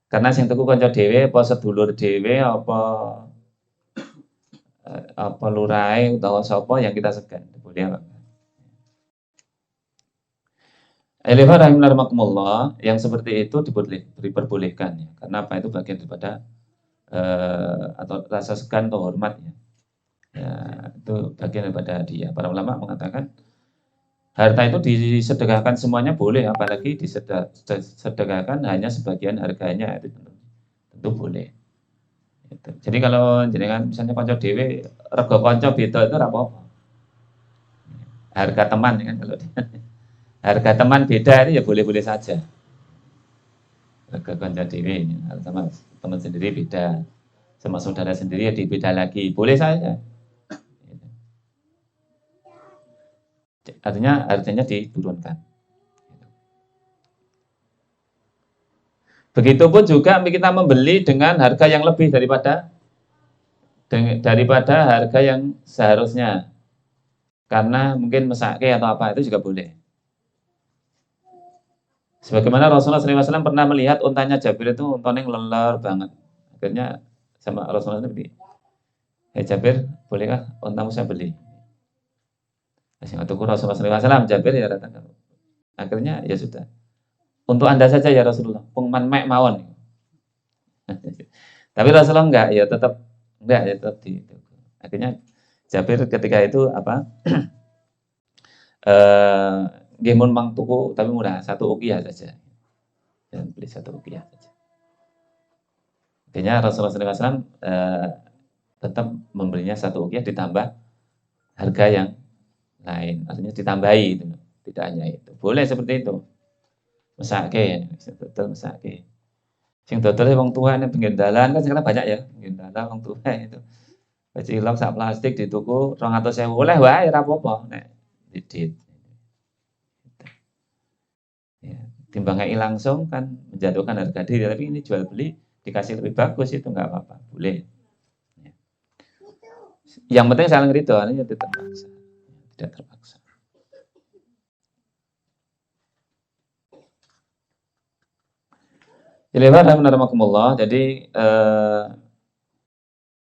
A: Karena sing tuku konco dhewe apa sedulur dhewe apa lurae utawa sapa yang kita segan. Boleh apa? Elifah rahimahumullah, yang seperti itu diperbolehkan ya. Karena apa, itu bagian daripada atau rasa segan atau hormat ya. Ya, itu bagian daripada dia. Para ulama mengatakan Harta itu disedekahkan semuanya boleh, apalagi disedekahkan hanya sebagian harganya, itu tentu boleh. Gitu. Jadi kalau jenengan misalnya konco dhewe rego konco beda itu ora apa-apa. Harga teman kan kalau harga teman beda itu ya boleh-boleh saja. Harga konco dhewe sama teman sendiri beda. Sama saudara sendiri ya beda lagi. Boleh saja. Artinya harganya diturunkan. Begitupun juga kita membeli dengan harga yang lebih daripada harga yang seharusnya. Karena mungkin mesake atau apa itu juga boleh. Sebagaimana Rasulullah SAW pernah melihat untanya Jabir itu untanya lelar banget. Akhirnya sama Rasulullah SAW, "Hei Jabir, bolehkah untamu saya beli?" Sing atuku Rasulullah SAW, Jabir ya datang. Akhirnya ya sudah. Untuk Anda saja ya Rasulullah, pengman mek mawon. Tapi Rasulullah enggak, ya tetap enggak, ya tetap di itu. Akhirnya Jabir ketika itu apa? Nggih mun mang tuku tapi murah, satu ukiah saja. Dan beli satu ukiah saja. Akhirnya Rasulullah SAW tetap membelinya satu ukiah ditambah harga yang lain, artinya ditambahi itu, tidak hanya itu. Boleh seperti itu. Mesake, betul mesake. Sing dodol wong tua ning pinggir dalan kan sekarang banyak ya, pinggir dalan wong tua itu. Cilok sak plastik di tuku 200.000 oleh wae ora apa-apa nek didit. Ya, timbangnya langsung kan menjatuhkan harga diri, tapi ini jual beli dikasih lebih bagus itu nggak apa-apa, boleh. Ya. Yang penting saling ridho, ini tidak terpaksa, tidak terpaksa. Jadi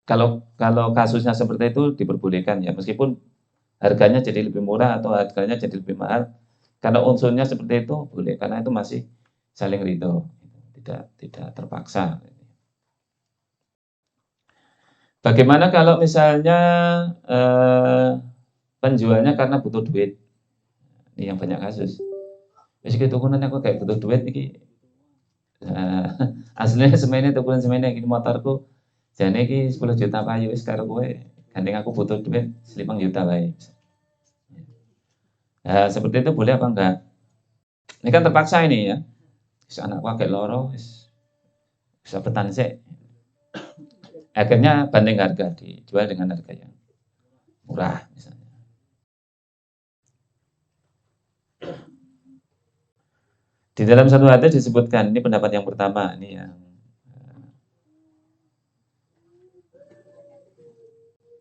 A: kalau kasusnya seperti itu diperbolehkan ya, meskipun harganya jadi lebih murah atau harganya jadi lebih mahal, karena unsurnya seperti itu boleh, karena itu masih saling ridho, tidak terpaksa. Bagaimana kalau misalnya penjualnya karena butuh duit, ini yang banyak kasus. Meski tukunan aku kayak butuh duit ini, aslinya semuanya tukunan semuanya ini motorku, jadi ini 10 juta payu sekarang gue, gandeng aku butuh duit 5 juta baik. Nah, seperti itu boleh apa enggak? Ini kan terpaksa ini ya. Bisa anak pakai loro, bisa petan sih. Akhirnya banding harga, dijual dengan harga yang murah misalnya. Di dalam satu hadis disebutkan, ini pendapat yang pertama, ini yang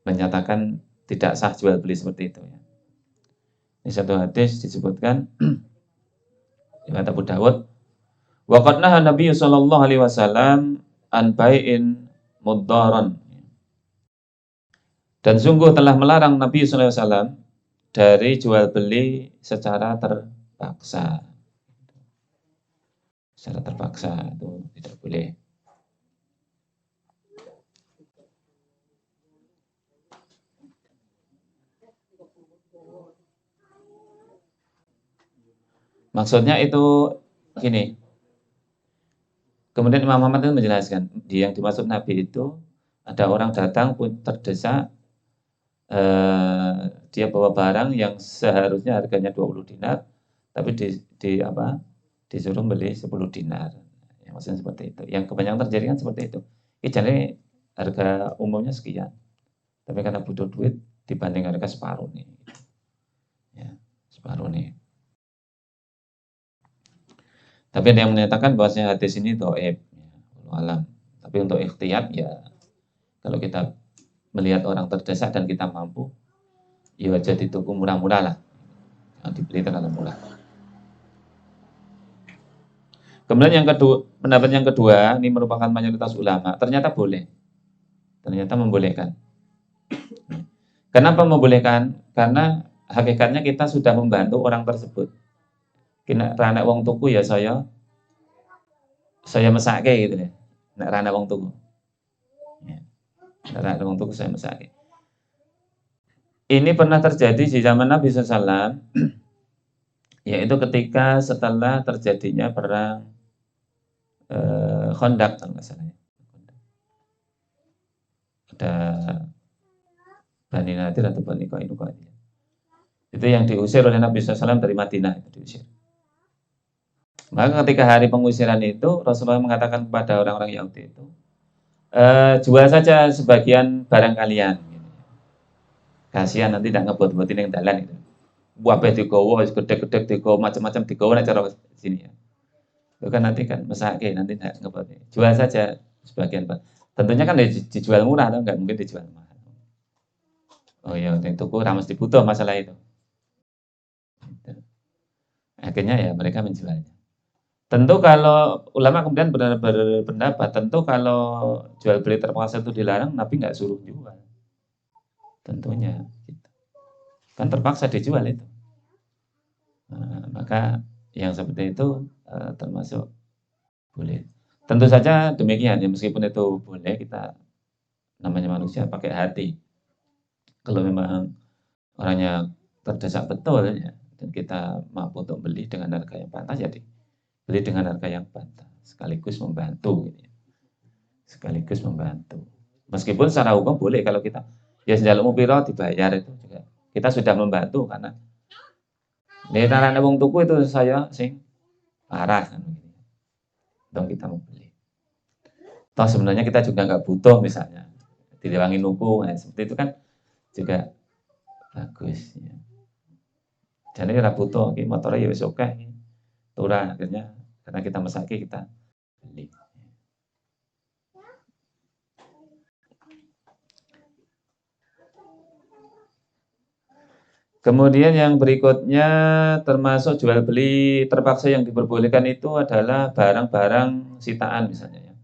A: menyatakan tidak sah jual beli seperti itu ya. Ini satu hadis disebutkan riwayat Abu Dawud, wa qad naha Nabi sallallahu alaihi wasallam an bai'in muddaran. Dan sungguh telah melarang Nabi sallallahu alaihi wasallam dari jual beli secara terpaksa. Secara terpaksa itu tidak boleh. Maksudnya itu gini. Kemudian Imam Ahmad itu menjelaskan, yang dimaksud Nabi itu ada orang datang pun terdesak, dia bawa barang yang seharusnya harganya 20 dinar, tapi disuruh beli 10 dinar. Ya, maksudnya seperti itu. Yang kebanyakan terjadi kan seperti itu. Jadi harga umumnya sekian, tapi karena butuh duit dibanding harga separuh nih. Ya, separuh nih. Tapi ada yang menyatakan bahwasanya hadis ini dhaif, alam. Tapi untuk ikhtiyat ya, kalau kita melihat orang terdesak dan kita mampu, ya aja dituku murah-murah lah, yang dibeli terlalu murah. Kemudian yang kedua, pendapat yang kedua, ini merupakan mayoritas ulama, ternyata boleh, ternyata membolehkan. Kenapa membolehkan? Karena hakikatnya kita sudah membantu orang tersebut. Kena rana wong tuku ya saya mesake gitu ya. Nek rana wong tuku. Ya. Rana wong tuku saya mesake. Ini pernah terjadi di zaman Nabi SAW. yaitu ketika setelah terjadinya perang Khandaq kalau nggak salah ya. Ada Bani Nadir atau Bani Qainuqa. Itu yang diusir oleh Nabi SAW dari Madinah, itu diusir. Maka ketika hari pengusiran itu Rasulullah mengatakan kepada orang-orang Yahudi itu, jual saja sebagian barang kalian. Gitu. Kasihan nanti tidak ngebot-botin yang dalan itu. Wabah digowo, gede-gede digowo, macam-macam digowo, nah cara sini ya. Itu kan nanti kan mesake, nanti tidak ngebotnya. Jual saja sebagian barang. Tentunya kan dijual murah, atau nggak mungkin dijual mahal. Oh iya, yang tuku ramas dibutuh masalah itu. Akhirnya ya mereka menjualnya. Tentu kalau ulama kemudian berpendapat, tentu kalau jual beli terpaksa itu dilarang, Nabi nggak suruh jual. Tentunya. Gitu. Kan terpaksa dijual itu. Nah, maka yang seperti itu termasuk boleh. Tentu saja demikian, ya meskipun itu boleh, kita namanya manusia pakai hati. Kalau memang orangnya terdesak betul ya, dan kita mampu untuk beli dengan harga yang pantas, jadi beli dengan harga yang pantas, sekaligus membantu gitu ya. Sekaligus membantu. Meskipun secara hukum boleh kalau kita ya sejalukmu piro dibayar itu juga. Kita sudah membantu karena ini tarane wong tuku itu saya sing parah kan gitu. Dong kita mau beli. Toh sebenarnya kita juga nggak butuh misalnya dilewangi nuku, seperti itu kan juga bagus ya. Jadi ora butuh iki motore ya wis akeh. Turah akhirnya karena kita mesake kita beli. Kemudian yang berikutnya termasuk jual beli terpaksa yang diperbolehkan itu adalah barang-barang sitaan misalnya ya.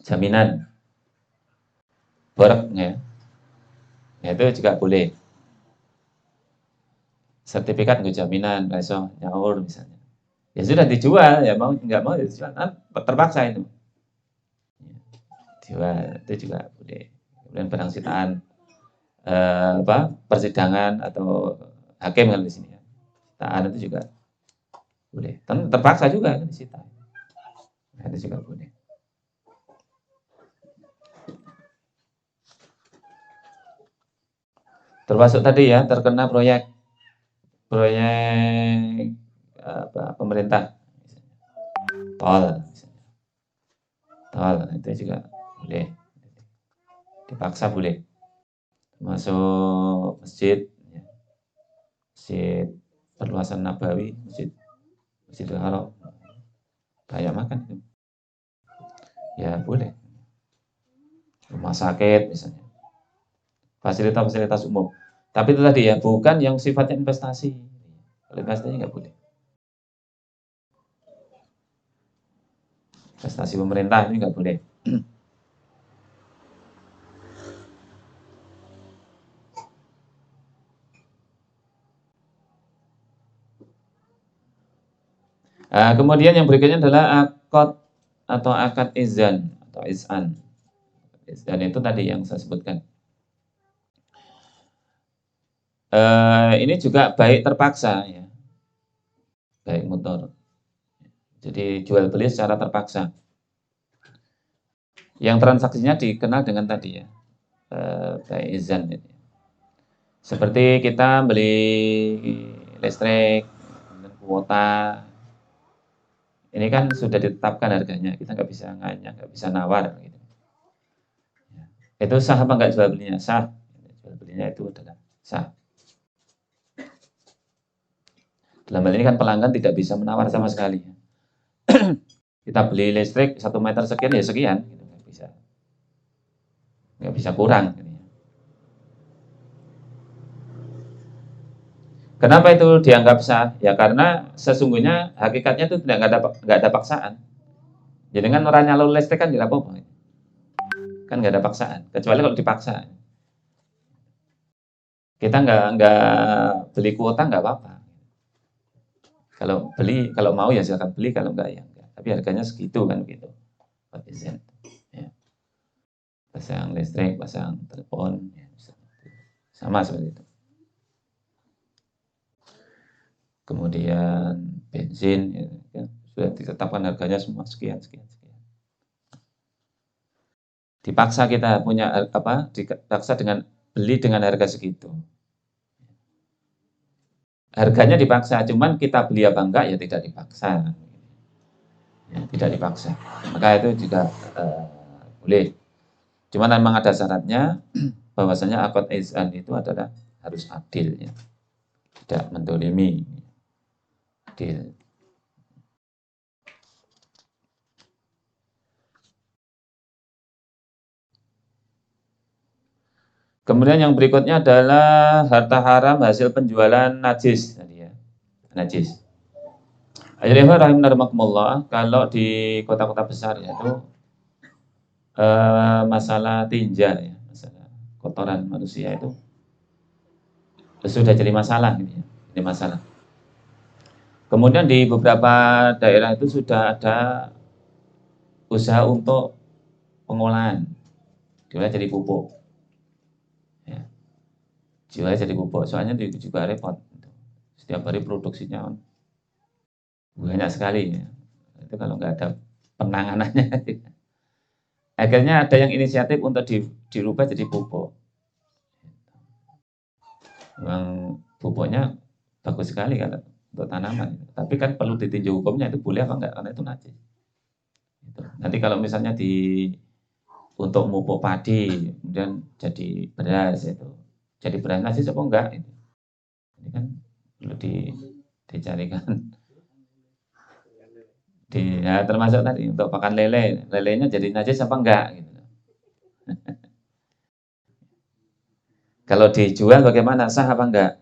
A: Jaminan, borek ya. Ya, itu juga boleh. Sertifikat nggak jaminan, iso nyaur misalnya. Ya sudah dijual, ya mau nggak mau ya dijual. Nah, terpaksa itu. Jual itu juga boleh. Kemudian barang sitaan persidangan atau hakim kan di sini ya. Sitaan itu juga boleh. Terpaksa juga kan disita. Nah, itu juga boleh. Termasuk tadi ya terkena proyek pemerintah, tol, tol itu juga boleh, dipaksa boleh. Termasuk masjid, ya. Masjid perluasan Nabawi, Masjidil Haram, kayak makan itu, ya boleh. Rumah sakit misalnya, fasilitas-fasilitas umum. Tapi itu tadi ya, bukan yang sifatnya investasi. Kalau investasi nggak boleh. Investasi pemerintah ini nggak boleh. Nah, kemudian yang berikutnya adalah akad atau akad izan atau izan. Izan itu tadi yang saya sebutkan. Ini juga baik terpaksa ya, baik motor. Jadi jual beli secara terpaksa. Yang transaksinya dikenal dengan tadi ya, baik izan. Gitu. Seperti kita beli listrik, kuota, ini kan sudah ditetapkan harganya, kita nggak bisa nganyang, nggak bisa nawar. Gitu. Itu sah apa nggak jual belinya? Sah. Jual belinya itu adalah sah. Dalam hal ini kan pelanggan tidak bisa menawar sama sekali. Kita beli listrik 1 meter sekian ya sekian, gitu. Nggak bisa kurang. Gitu. Kenapa itu dianggap sah? Ya karena sesungguhnya hakikatnya itu nggak ada paksaan. Jadi kan orang nyalur listrik kan tidak apa-apa. Kan nggak ada paksaan. Kecuali kalau dipaksa. Kita nggak beli kuota nggak apa-apa. Kalau beli, kalau mau ya silakan beli, kalau enggak ya enggak. Tapi harganya segitu kan gitu. Ya. Pasang listrik, pasang telepon, ya, sama seperti itu. kemudian bensin, ya, sudah ditetapkan harganya semua sekian. Dipaksa kita punya dipaksa dengan beli dengan harga segitu. Harganya dipaksa, cuman kita beli apa enggak ya tidak dipaksa. Ya, tidak dipaksa. Maka itu juga boleh. Cuman memang ada syaratnya bahwasanya akad izan itu adalah harus adil, ya. Tidak mendolimi, adil. Kemudian yang berikutnya adalah harta haram hasil penjualan najis tadi, ya. Najis. Akhirnya rahimahumullah, kalau di kota-kota besar itu masalah tinja, ya, masalah kotoran manusia itu sudah jadi masalah, gitu, ya. Ini masalah. Kemudian di beberapa daerah itu sudah ada usaha untuk pengolahan, jual jadi pupuk, ya. Jual jadi pupuk, soalnya itu juga repot. Setiap hari produksinya banyak sekali, ya. Itu kalau nggak ada penanganannya. Akhirnya ada yang inisiatif untuk dirubah jadi pupuk. Memang pupuknya bagus sekali kalau untuk tanaman. Tapi kan perlu ditinjau hukumnya, itu boleh apa enggak, karena itu najis. Gitu. Nanti kalau misalnya untuk pupuk padi, kemudian jadi beras, itu jadi beras najis apa enggak? Ini kan perlu dicarikan. Ya, termasuk tadi untuk pakan lelenya jadi najis apa enggak? Gitu. Kalau dijual bagaimana, sah apa enggak?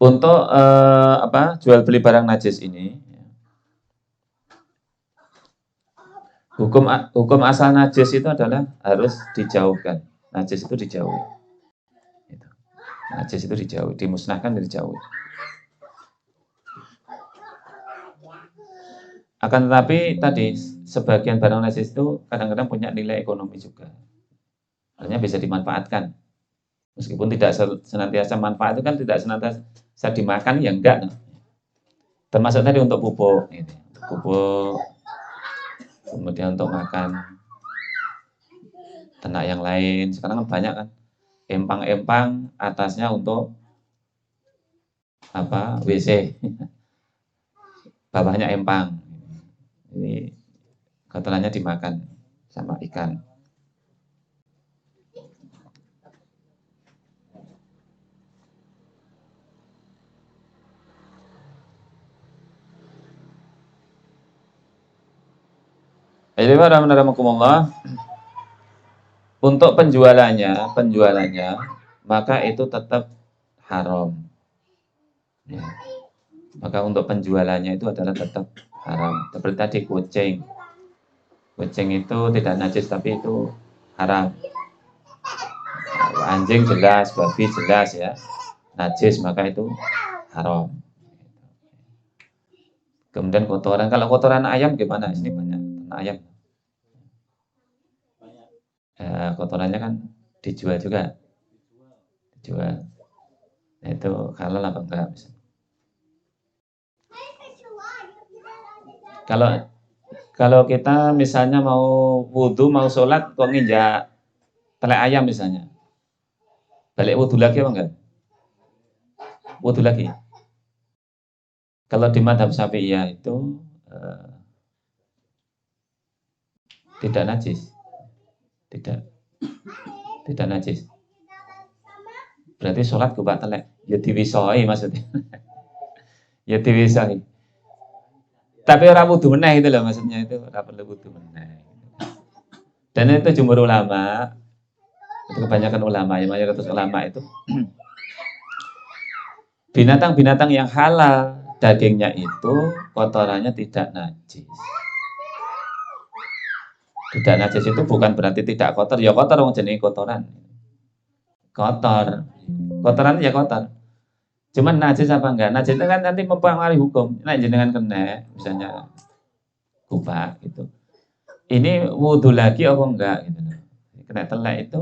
A: Untuk jual beli barang najis ini, hukum asal najis itu adalah harus dijauhkan. Najis itu dijauhi. Najis itu dijauhi, dimusnahkan dan dijauhi. Akan tetapi tadi sebagian barang najis itu kadang-kadang punya nilai ekonomi juga. Artinya bisa dimanfaatkan. Meskipun tidak senantiasa manfaat itu kan tidak senantiasa dimakan, ya enggak. Termasuk tadi untuk pupuk, gitu. Pupuk, kemudian untuk makan ternak yang lain. Sekarang kan banyak kan empang-empang, atasnya untuk WC, bawahnya empang. Ini kotorannya dimakan sama ikan. Jadi untuk penjualannya maka itu tetap haram. Ya. Maka untuk penjualannya itu adalah tetap haram. Seperti tadi kucing itu tidak najis tapi itu haram. Anjing jelas, babi jelas, ya, najis, maka itu haram. Kemudian kotoran, kalau kotoran ayam gimana? Ini banyak ternak ayam. Kotorannya kan dijual juga. Dijual. Nah, itu halal apa enggak? Kalau kita misalnya mau wudhu, mau sholat, kok nginjak telek ayam misalnya, balik wudhu lagi apa enggak? Wudhu lagi. Kalau di madhab Syafi'iyah itu tidak najis, tidak najis. Berarti sholat gue telek, ya diwisoi maksudnya. Ya diwisoi. Tapi orang wudhu meneh itu loh maksudnya, itu orang perlu wudhu meneh. Dan itu jumhur ulama, itu kebanyakan ulama, yang mayoritas ulama itu binatang-binatang yang halal dagingnya itu kotorannya tidak najis. Tidak najis itu bukan berarti tidak kotor, ya kotor wong jenenge kotoran. Kotoran ya kotor. Cuman najis apa enggak? Najis itu kan nanti mempengaruhi hukum. Nah, jenengan kena misalnya kubah gitu. ini wudhu lagi apa enggak gitu loh. Kena telek itu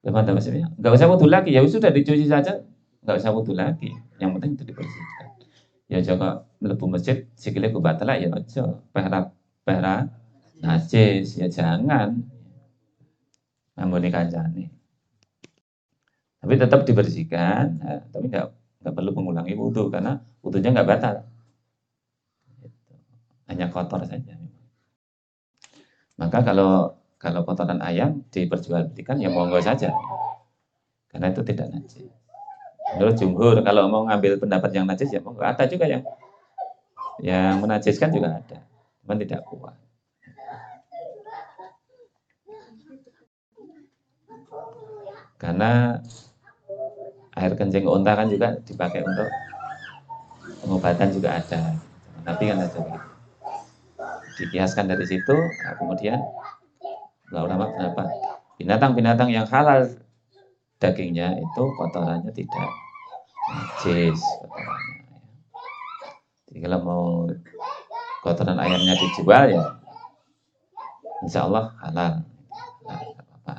A: gimana maksudnya? Enggak usah wudhu lagi, ya sudah dicuci saja, enggak usah wudhu lagi. Yang penting itu dibersihkan. Ya coba mlebu masjid sikile kubat telek ya aja pehra najis ya jangan nganggone kancane. Tapi tetap dibersihkan, tapi enggak perlu mengulangi wudhu karena wudhunya enggak batal. Hanya kotor saja. Maka kalau kotoran ayam diperjualbelikan ya monggo saja, karena itu tidak najis. Menurut jumhur kalau mau ngambil pendapat yang najis ya monggo, ada juga yang menajiskan juga ada, cuman tidak kuat. Karena air kencing unta kan juga dipakai untuk pengobatan juga ada, tapi kan ada begitu. Dikiaskan dari situ, nah kemudian ulama berapa binatang-binatang yang halal dagingnya itu kotorannya tidak najis kotorannya. Jadi kalau mau kotoran ayamnya dijual ya insya Allah halal. Apa-apa.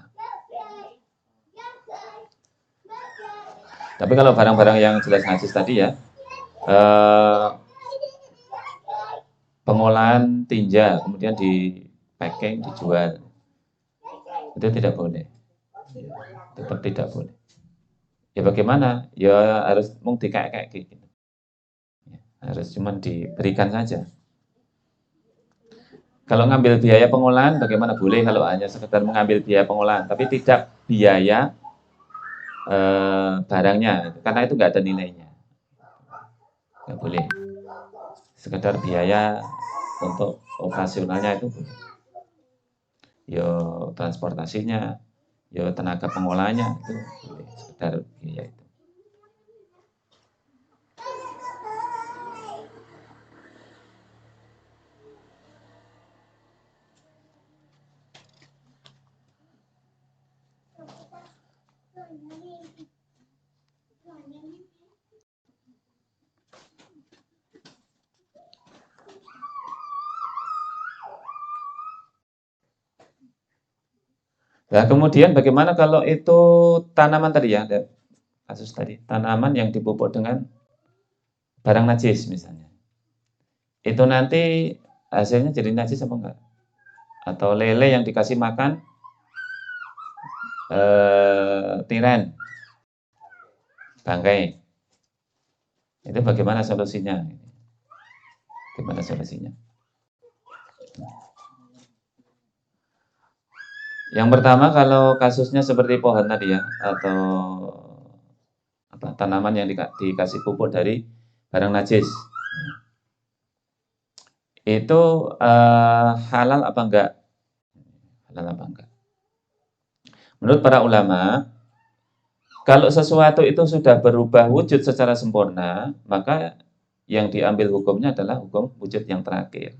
A: Tapi kalau barang-barang yang jelas najis tadi ya, pengolahan tinja kemudian di packing dijual itu tidak boleh, tetap tidak boleh. Ya bagaimana? Ya harus kayak gitu. Ya, harus cuma diberikan saja. Kalau ngambil biaya pengolahan bagaimana? Boleh kalau hanya sekedar mengambil biaya pengolahan, tapi tidak biaya barangnya, karena itu nggak ada nilainya. Nggak boleh. Sekedar biaya untuk operasionalnya itu boleh. Yo transportasinya, yo tenaga pengolahnya itu boleh, sekedar biaya itu. Nah, kemudian bagaimana kalau itu tanaman tadi ya, ada kasus tadi, tanaman yang dipupuk dengan barang najis misalnya. Itu nanti hasilnya jadi najis apa enggak? Atau lele yang dikasih makan tiren, bangkai. Itu bagaimana solusinya? Gimana solusinya? Yang pertama kalau kasusnya seperti pohon tadi ya, atau tanaman yang dikasih pupuk dari barang najis, itu halal apa enggak? Halal apa enggak? Menurut para ulama, kalau sesuatu itu sudah berubah wujud secara sempurna, maka yang diambil hukumnya adalah hukum wujud yang terakhir.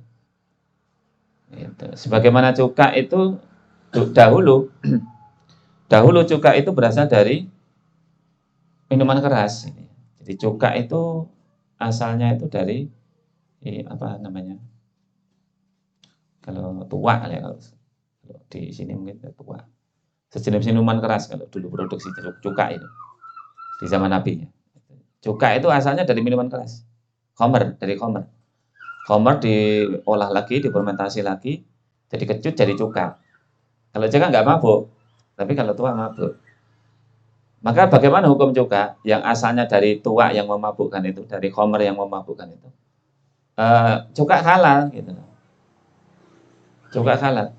A: Gitu. Sebagaimana cuka itu dahulu cuka itu berasal dari minuman keras. Jadi cuka itu asalnya itu dari apa namanya? Kalau tua ya, kalau di sini mungkin tua. Sejenis minuman keras kalau dulu produksi cuka itu di zaman Nabi. Cuka itu asalnya dari minuman keras. Dari khomer. Khomer diolah lagi, difermentasi lagi, jadi kecut, jadi cuka. Kalau cuka nggak mabuk, tapi kalau tua mabuk. Maka bagaimana hukum cuka yang asalnya dari tua yang memabukkan itu, dari khomer yang memabukkan itu? Cuka halal, gitu. Cuka halal.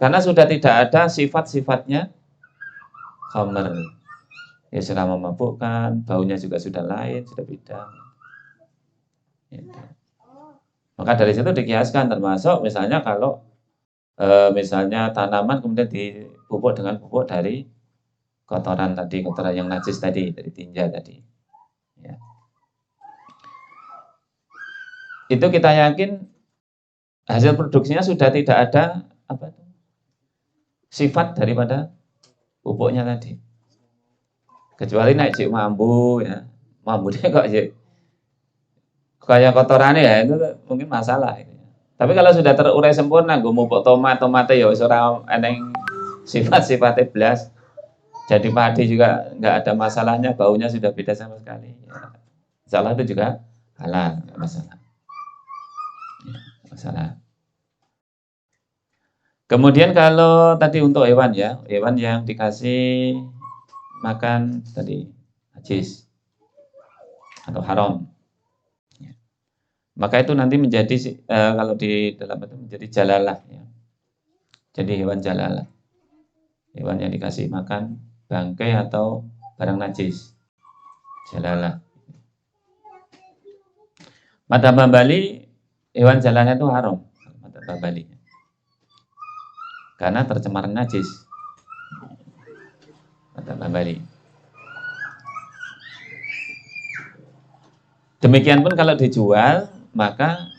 A: Karena sudah tidak ada sifat-sifatnya khomer. Ya sudah memabukkan, baunya juga sudah lain, sudah beda. Gitu. Maka dari situ dikiaskan, termasuk misalnya kalau misalnya tanaman kemudian dipupuk dengan pupuk dari kotoran tadi, kotoran yang najis tadi, dari tinja tadi. Ya. Itu kita yakin hasil produksinya sudah tidak ada sifat daripada pupuknya tadi. Kecuali naik cik mambu ya, mambunya kok cik kayak kotorannya ya, itu mungkin masalah. Tapi kalau sudah terurai sempurna, gue mau tomat ya ora eneng sifat-sifatnya belas. Jadi padi juga nggak ada masalahnya, baunya sudah beda sama sekali. Ya. Insya itu juga halal, nggak masalah. Ya, masalah. Kemudian kalau tadi untuk hewan ya, hewan yang dikasih makan tadi najis atau haram, ya. Maka itu nanti menjadi kalau di dalam itu menjadi jalalah. Ya. Jadi hewan jalalah, hewan yang dikasih makan bangkai atau barang najis, jalalah. Madzhab Hambali hewan jalannya itu haram, madzhab Hambali. Karena tercemar najis. Madzhab Hambali. Demikian pun kalau dijual maka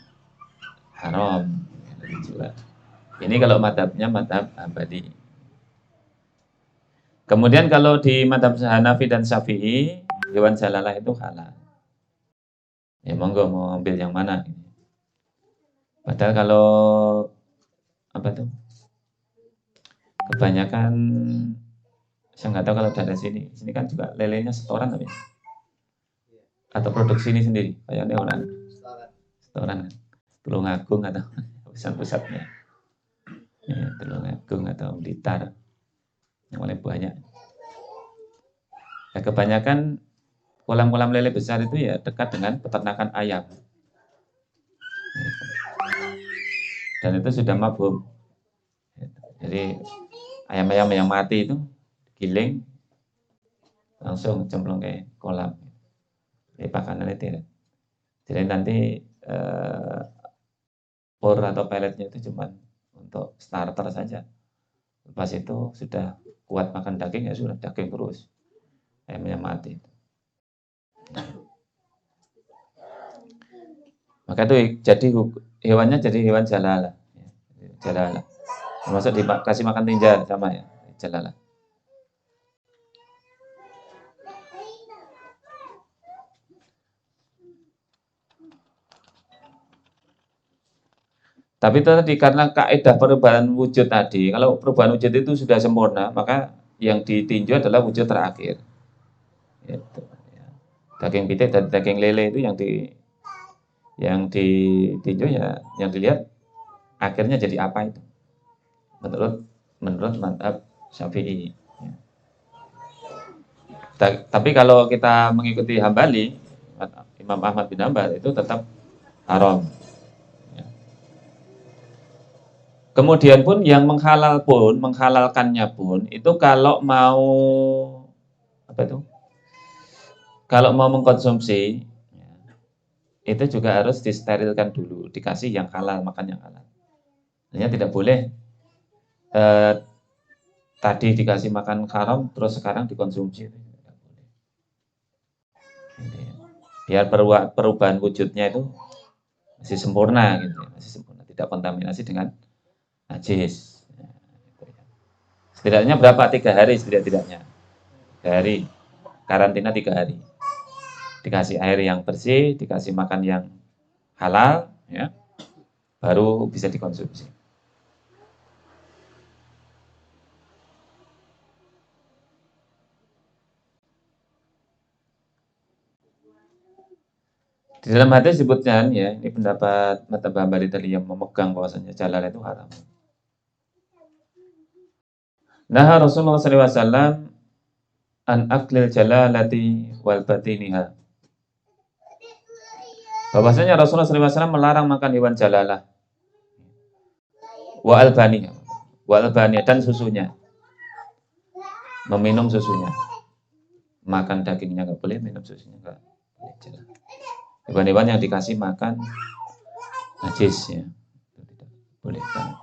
A: haram dijual. Ini kalau madzhabnya madzhab Hambali. Kemudian kalau di madzhab Hanafi dan Syafi'i hewan jalalah itu halal. Ya monggo mau ambil yang mana. Padahal kalau apa tuh? Kebanyakan saya nggak tahu kalau dari sini kan juga lelenya setoran tapi atau produksi ini sendiri kayaknya orang setoran kan Tulungagung atau pusat-pusatnya ya, Tulungagung atau Blitar yang paling banyak ya, kebanyakan kolam-kolam lele besar itu ya dekat dengan peternakan ayam dan itu sudah mabuk jadi ayam-ayam yang mati itu giling langsung cemplung ke kolam. Ini pakanannya tidak. Jadi nanti por atau pelletnya itu cuma untuk starter saja. Lepas itu sudah kuat makan daging ya sudah daging terus. Ayamnya mati. Maka itu jadi hewannya jadi hewan jalalah. Jalalah. Termasuk dikasih makan tinja sama ya, jalalah. Tapi tadi karena kaidah perubahan wujud tadi, kalau perubahan wujud itu sudah sempurna, maka yang ditinjau adalah wujud terakhir. Gitu, ya. Daging pitik dan daging lele itu yang ditinjau ya, yang dilihat akhirnya jadi apa itu. Menurut madzhab Syafi'i. Ya. Tapi kalau kita mengikuti Hambali, Imam Ahmad bin Hambal itu tetap haram. Kemudian pun yang menghalalkannya pun itu kalau mau apa itu? Kalau mau mengkonsumsi itu juga harus disterilkan dulu, dikasih yang halal, makan yang halal. Hanya tidak boleh tadi dikasih makan haram terus sekarang dikonsumsi itu tidak boleh. Biar perubahan wujudnya itu masih sempurna gitu, masih sempurna, tidak kontaminasi dengan najis. Setidaknya berapa? 3 hari setidaknya. 3 hari. Karantina 3 hari. Dikasih air yang bersih, dikasih makan yang halal, ya, baru bisa dikonsumsi. Di dalam hadis disebutkan ya, ini pendapat madzhab Hambali tadi yang memegang bahwasanya halal itu haram. Nah Rasulullah SAW an aklil jalalati wal batiniha. Bahwasanya Rasulullah SAW melarang makan hewan jalalah wa albaniya dan susunya. Meminum susunya. Makan dagingnya nggak boleh, minum susunya nggak boleh. Hewan-hewan yang dikasih makan najis ya, itu tidak boleh kan.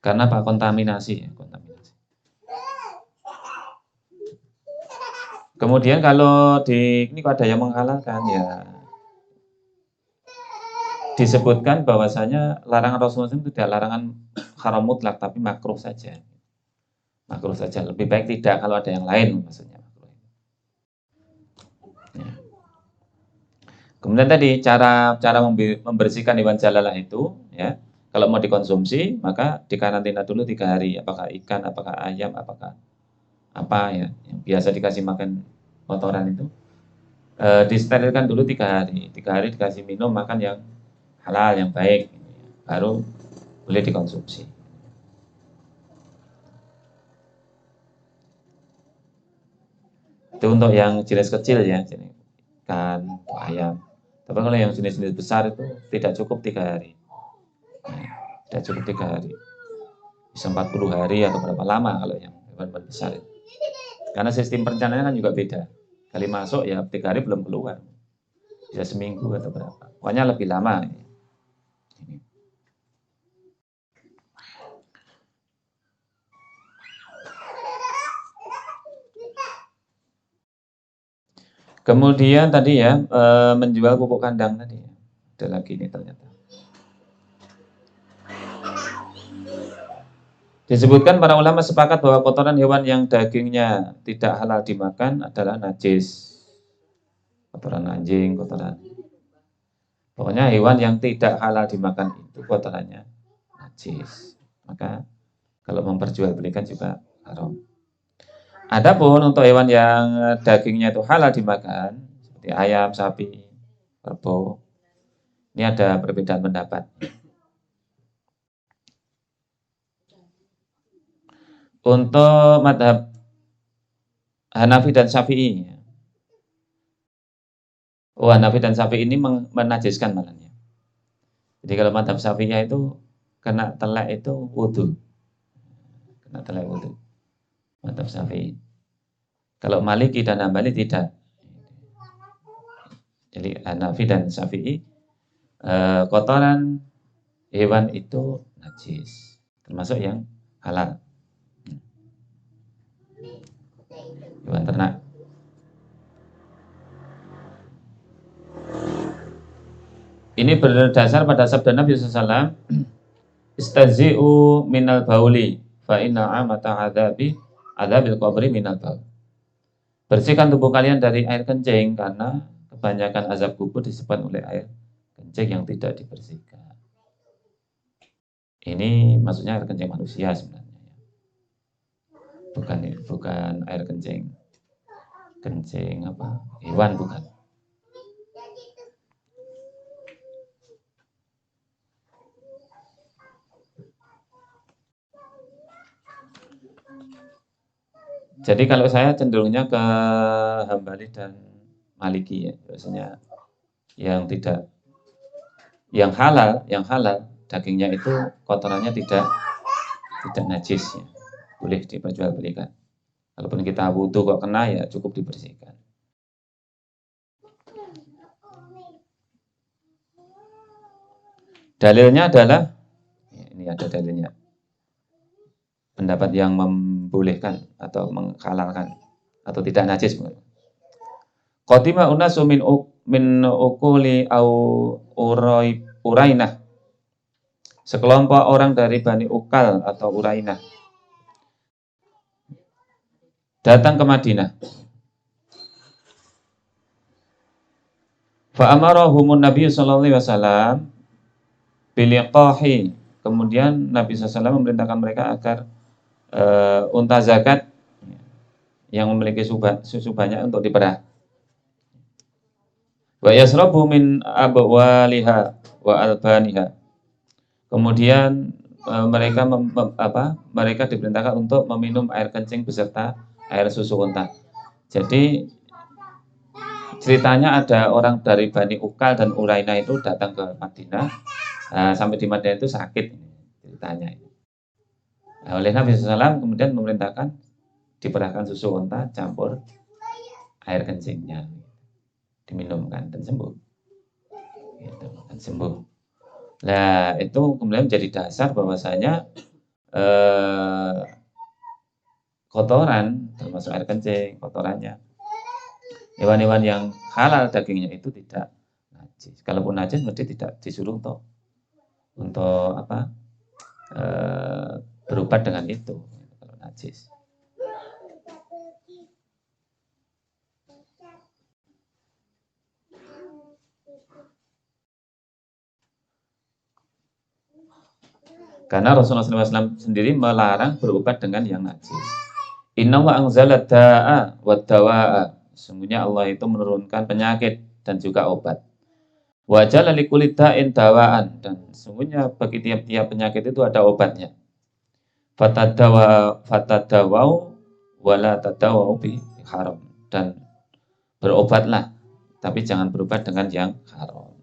A: Karena apa? Kontaminasi ya, kontaminasi. Kemudian kalau ini ada yang menghalalkan ya, disebutkan bahwasanya larangan Rasulullah itu tidak larangan haram mutlak tapi makruh saja. Makruh saja. Lebih baik tidak kalau ada yang lain maksudnya. Kemudian tadi cara cara membersihkan hewan jalalah itu ya, kalau mau dikonsumsi maka dikarantina dulu 3 hari. Apakah ikan, apakah ayam, apakah apa ya yang biasa dikasih makan kotoran itu disterilkan dulu 3 hari. 3 hari dikasih minum makan yang halal yang baik, baru boleh dikonsumsi. Itu untuk yang jenis kecil ya, jenis ikan, ayam. Tapi kalau yang jenis-jenis besar itu tidak cukup 3 hari. Tidak cukup 3 hari. Bisa 40 hari atau berapa lama kalau yang hewan-hewan besar itu. Karena sistem perencanaannya kan juga beda. Kali masuk ya 3 hari belum keluar. Bisa seminggu atau berapa. Pokoknya lebih lama. Kemudian tadi ya menjual pupuk kandang tadi. Ada lagi ini ternyata. Disebutkan para ulama sepakat bahwa kotoran hewan yang dagingnya tidak halal dimakan adalah najis. Kotoran anjing, kotoran. Pokoknya hewan yang tidak halal dimakan itu kotorannya najis. Maka kalau memperjualbelikan juga haram. Adapun untuk hewan yang dagingnya itu halal dimakan, seperti ayam, sapi, kerbau, ini ada perbedaan pendapat. Untuk madhab Hanafi dan Syafi'i, Hanafi dan Syafi'i ini menajiskan malahnya. Jadi kalau madhab Syafi'i itu kena telek itu wudhu, kena telek wudhu. Madhab Syafi'i. Kalau Maliki dan Hambali tidak. Jadi Hanafi dan Syafi'i kotoran hewan itu najis, termasuk yang halal. Hewan ternak. Ini berdasar pada sabda Nabi SAW, Istazi'u minal bauli, fa inna amata adabil qabri minal baul. Bersihkan tubuh kalian dari air kencing, karena kebanyakan azab kubur disebabkan oleh air kencing yang tidak dibersihkan. Ini maksudnya air kencing manusia sebenarnya. Bukan air kencing apa hewan, bukan. Jadi kalau saya cenderungnya ke Hambali dan Maliki ya, biasanya yang tidak, yang halal dagingnya itu kotorannya tidak najis ya, boleh diperjualbelikan. Kalaupun kita wudhu kok kena ya cukup dibersihkan. Dalilnya adalah ini ada dalilnya. Pendapat yang membolehkan atau menghalalkan atau tidak najis. Qatima unasu min ukuli au urainah. Sekelompok orang dari Bani Ukal atau Urainah datang ke Madinah. Fa'amarahumun Nabi sallallahu alaihi wasallam biliqahi. Kemudian Nabi SAW memerintahkan mereka agar unta zakat yang memiliki susu banyak untuk diperah. Wa yasrabu min abwaliha wa albaniha. Kemudian mereka diperintahkan untuk meminum air kencing beserta air susu unta. Jadi ceritanya ada orang dari Bani Ukal dan Urainah itu datang ke Madinah. Sampai di Madinah itu sakit ceritanya. Oleh Nabi SAW kemudian memerintahkan diperahkan susu unta campur air kencingnya, diminumkan dan sembuh. Gitu, dan sembuh. Nah itu kemudian menjadi dasar bahwasanya kotoran termasuk air kencing, kotorannya hewan-hewan yang halal dagingnya itu tidak najis. Kalaupun najis mesti tidak disuruh untuk apa berobat dengan itu kalau najis. Karena Rasulullah SAW sendiri melarang berobat dengan yang najis. Inna wa anzala da'a wa dawa'a. Sesungguhnya Allah itu menurunkan penyakit dan juga obat. Wa ja'ala likulli da'in dawa'an. Dan sesungguhnya bagi tiap-tiap penyakit itu ada obatnya. Fatadawau wala tadawau bi haram. Dan berobatlah, tapi jangan berobat dengan yang haram.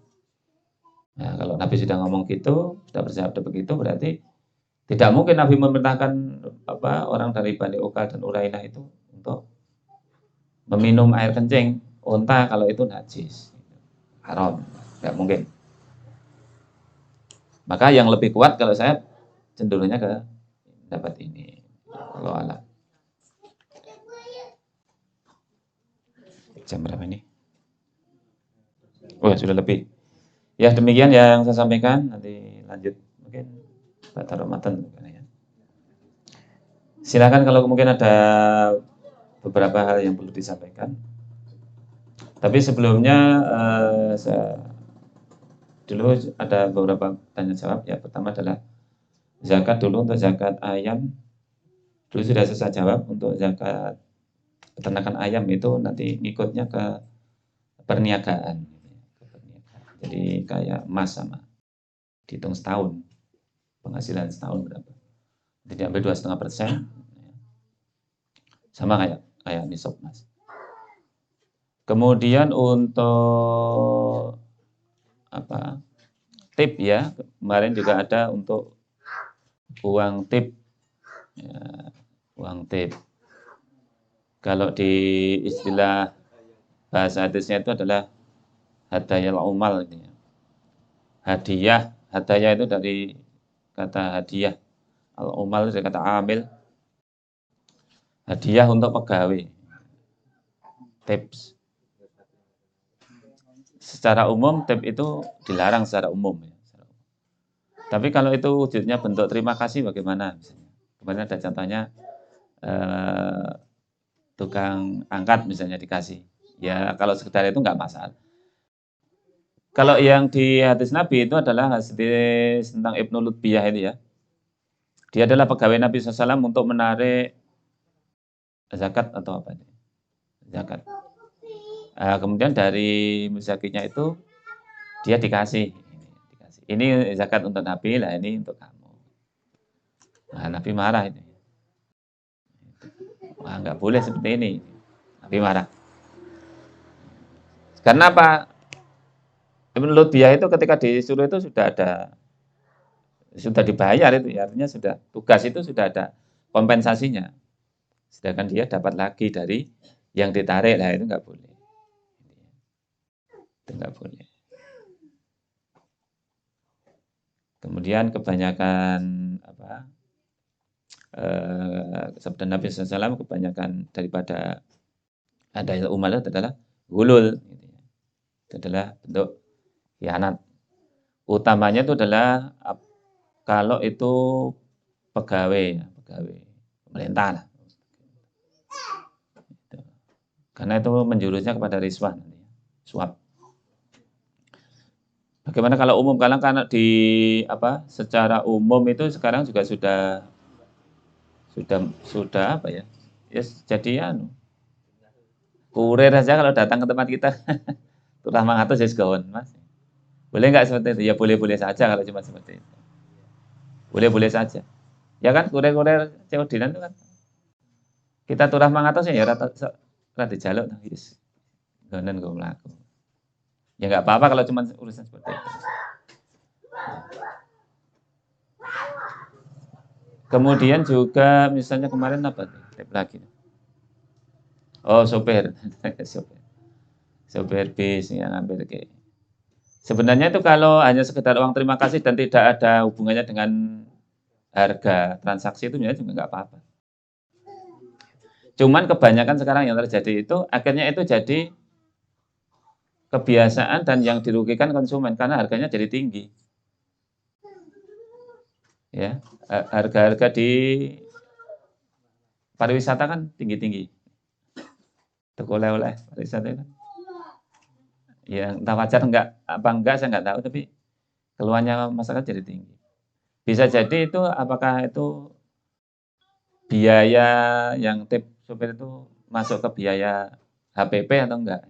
A: Nah, kalau Nabi sudah ngomong gitu, sudah bersabda begitu, berarti tidak mungkin Nabi memerintahkan orang dari Bani Uqal dan Urainah itu untuk meminum air kencing unta kalau itu najis, haram, tidak mungkin. Maka yang lebih kuat kalau saya cenderungnya ke dapat ini. Kalau alam. Jam berapa ini? Oh ya, sudah lebih. Ya demikian yang saya sampaikan. Nanti lanjut mungkin Pak Ramadan. Ya. Silakan kalau mungkin ada beberapa hal yang perlu disampaikan. Tapi sebelumnya dulu ada beberapa tanya jawab. Ya pertama adalah zakat dulu. Untuk zakat ayam dulu sudah saya jawab. Untuk zakat peternakan ayam itu nanti ngikutnya ke perniagaan. Jadi kayak emas sama dihitung setahun, penghasilan setahun berapa? Jadi diambil 2,5%, sama kayak nisab emas. Kemudian untuk tip ya, kemarin juga ada untuk uang tip, ya, uang tip. Kalau di istilah bahasa hadisnya itu adalah hadayal umal ini. Hadiah itu dari kata hadiah. Al-umal itu dari kata amil. Hadiah untuk pegawai. Tips. Secara umum tip itu dilarang secara umum. Tapi kalau itu wujudnya bentuk terima kasih bagaimana? Misalnya. Kemarin ada contohnya tukang angkat misalnya dikasih. Ya kalau sekedar itu nggak masalah. Kalau yang di hadis Nabi itu adalah hadis tentang Ibnu Lutbiyah itu ya. Dia adalah pegawai Nabi SAW untuk menarik zakat atau apa ini? Zakat. Kemudian dari muzakinya itu dia dikasih. Ini zakat untuk Nabi lah, ini untuk kamu. Nah, Nabi marah ini. Wah, nggak boleh seperti ini. Nabi marah. Karena apa? Ibnu Lutbiyah itu ketika disuruh itu sudah dibayar itu, ya, artinya sudah tugas itu sudah ada kompensasinya. Sedangkan dia dapat lagi dari yang ditarik lah itu nggak boleh. Itu nggak boleh. Kemudian kebanyakan sabda Nabi SAW kebanyakan daripada ada umal itu adalah gulul. Itu adalah bentuk khianat. Utamanya itu adalah kalau itu pegawai pemerintah lah. Karena itu menjurusnya kepada riswan, suap. Bagaimana kalau umum? Karena secara umum itu sekarang juga sudah apa ya? Ya jadi kurir saja kalau datang ke tempat kita turah mangatus ya segawon, Mas. Boleh nggak seperti itu? Ya boleh-boleh saja kalau cuma seperti itu. Boleh-boleh saja. Ya kan kurir-kurir COD-an itu kan. Kita turah mangatus ya rada jaluk yes. Gonen gue melaku. Ya nggak apa-apa kalau cuma urusan seperti itu. Kemudian juga misalnya kemarin apa tip lagi? Oh sopir, sopir bis yang ngambil ke. Sebenarnya itu kalau hanya sekedar uang terima kasih dan tidak ada hubungannya dengan harga transaksi itu juga nggak apa-apa. Cuman kebanyakan sekarang yang terjadi itu akhirnya itu jadi kebiasaan dan yang dirugikan konsumen karena harganya jadi tinggi. Ya, harga-harga di pariwisata kan tinggi-tinggi. Toko oleh-oleh pariwisata kan. Ya, entah wajar enggak saya enggak tahu tapi keluhannya masyarakat jadi tinggi. Bisa jadi itu apakah itu biaya yang tip supir itu masuk ke biaya HPP atau enggak?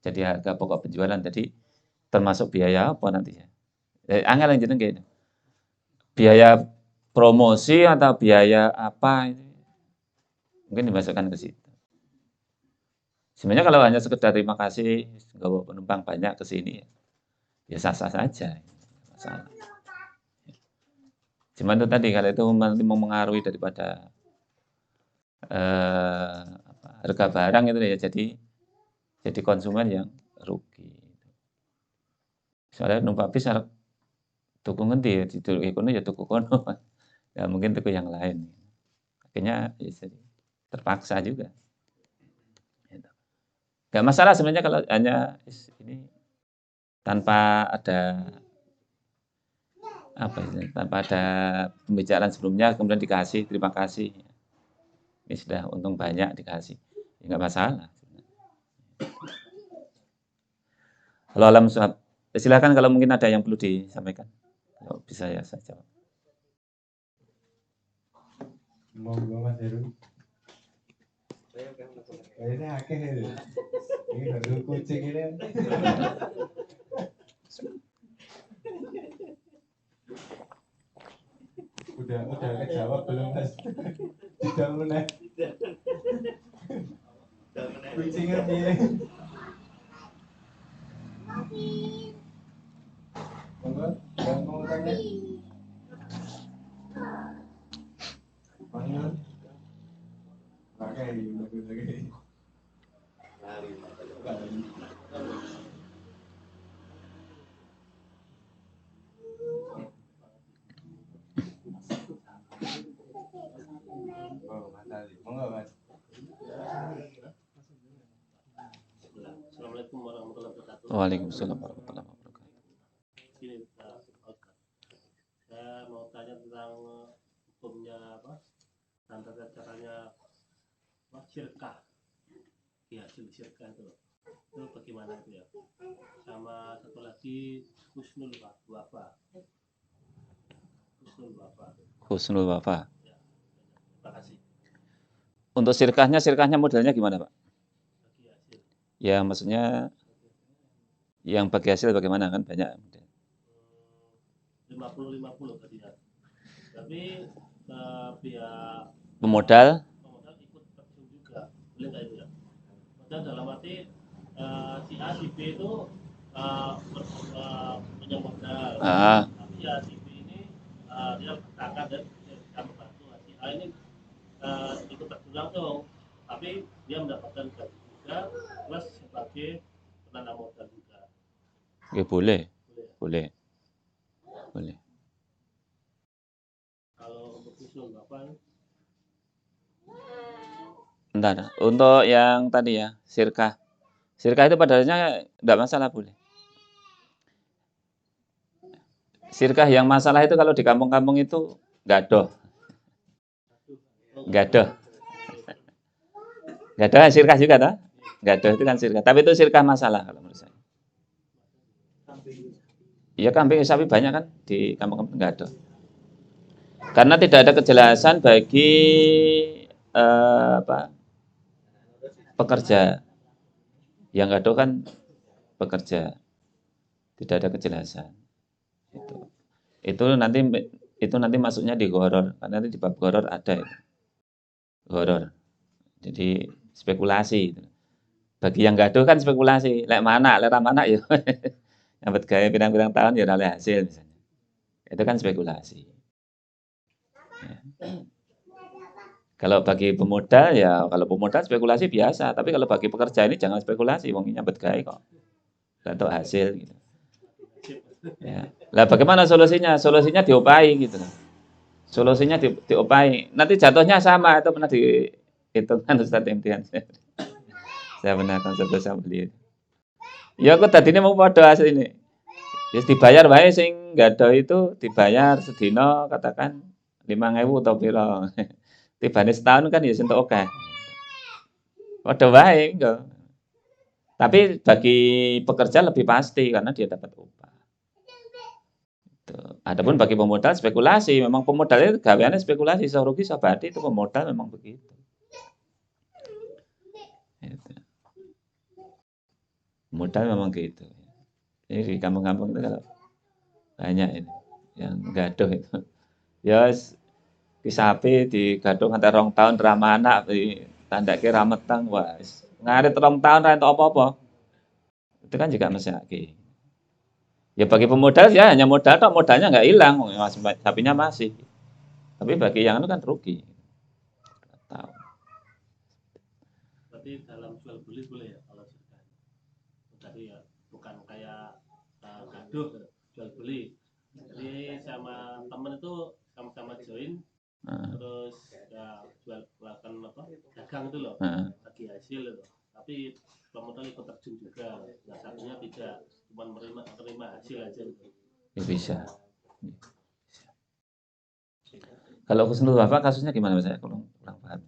A: Jadi harga pokok penjualan. Jadi termasuk biaya apa nantinya? Angel yang jeneng gitu. Biaya promosi atau biaya apa ini mungkin dimasukkan ke situ. Sebenarnya kalau hanya sekedar terima kasih nggak penumpang banyak ke sini ya sah-sah saja. Masalah. Cuman itu tadi kalau itu nanti mempengaruhi daripada harga barang itu ya jadi konsumen yang rugi. Soalnya numpak bis harus tuku ngendi ya dituku kono ya tuku kono. Ya mungkin tuku yang lain. Akhirnya ya jadi terpaksa juga. Gitu. Gak masalah sebenarnya kalau hanya ini tanpa ada apa itu, tanpa ada pembicaraan sebelumnya kemudian dikasih terima kasih. Ini sudah untung banyak dikasih. Ya nggak masalah. Kalau alam suhab, silakan kalau mungkin ada yang perlu disampaikan. Kalau bisa ya saya jawab.
B: Monggo Mas Heru. Ini akeh itu. Ini baru kucing ini. Udah kejawab belum Mas? Tidak meneh. Kucingnya pilih. Monggo, yang mau tanya? Monggo. Pakai, lagi. Oh, Mas Ali. Monggo Mas.
C: Assalamualaikum warahmatullahi wabarakatuh.
A: Waalaikumsalam warahmatullahi wabarakatuh.
C: Ini saya mau tanya tentang hukumnya apa? Dan tata caranya syirkah, ya hasil syirkah itu bagaimana itu ya? Sama satu lagi husnul wafa. Husnul wafa.
A: Husnul wafa.
C: Ya, terima kasih.
A: Untuk sirkahnya modelnya gimana Pak?
C: Bagi hasil.
A: Ya maksudnya yang bagi hasil bagaimana kan banyak.
C: 50-50 tadinya. Tapi pihak
A: Pemodal
C: ikut terjun juga, boleh nggak itu ya? Modal dalam arti si A si B itu punya modal, tapi ya si B ini dia bertakat dan bisa membantu si A ini ikut terjun langsung, tapi dia mendapatkan gaji juga plus sebagai penanam modal juga.
A: ya boleh.
C: Kalau untuk usul Bapak
A: Bentar, untuk yang tadi ya, sirkah itu pada dasarnya enggak masalah boleh. Sirkah yang masalah itu kalau di kampung-kampung itu gadoh. Gadoh sirkah juga toh? Gadoh itu kan sirkah, tapi itu sirkah masalah kalau menurut saya. Iya kambing sapi banyak kan di kampung-kampung gadoh. Karena tidak ada kejelasan bagi pekerja. Yang gadoh kan pekerja. Tidak ada kejelasan. Itu nanti masuknya di gharar. Karena nanti di bab gharar ada itu. Gharar. Jadi spekulasi. Bagi yang gaduh kan spekulasi. Lek mana ya. Nyambet gawe pirang-pirang tahun ya oleh hasil misalnya. Itu kan spekulasi. Ya. Kalau bagi pemodal ya, kalau pemodal spekulasi biasa. Tapi kalau bagi pekerja ini jangan spekulasi. Wong nyambet gawe kok. Gak tahu hasil gitu. Ya. Lah bagaimana solusinya? Solusinya diopahi gitu. Solusinya diopahi. Nanti jatuhnya sama. Itu pernah dihitungkan Ustaz Imtihan. Saya pernah konsultasi sama beliau. Ya aku tadinya mau padha asli ini. Ya dibayar wae sing gadoh itu dibayar sedina katakan 5.000 atau piro. Tibane setahun kan ya sentuk akeh. Padha wae enggak. Tapi bagi pekerja lebih pasti karena dia dapat upah. Adapun bagi pemodal spekulasi, memang pemodal itu gaweannya spekulasi, iso rugi iso bati, itu pemodal memang begitu. Gitu. Modal memang gitu. Ini di kampung-kampung itu kalau banyak ini yang gaduh itu. Ya di sapi di gaduh nganti 2 tahun drama anak di tandake ra meteng wis. Ngarit 2 tahun ra entuk apa-apa. Itu kan juga mesake. Ya bagi pemodal ya hanya modal tok, modalnya nggak hilang, sapinya masih. Tapi bagi yang itu kan rugi. Tahu.
C: Berarti dalam jual beli boleh ya kalau syirkah? Tadi ya bukan kayak gaduh jual beli. Jadi sama temen itu sama-sama join, terus ya jual melakukan apa dagang itu loh, bagi hasil itu. Tapi pemodal ikut terjun juga, nah satunya tidak, cuma menerima hasil aja gitu.
A: Ya, bisa. Kalau Husnul Wafa kasusnya gimana Mas? Saya kurang paham.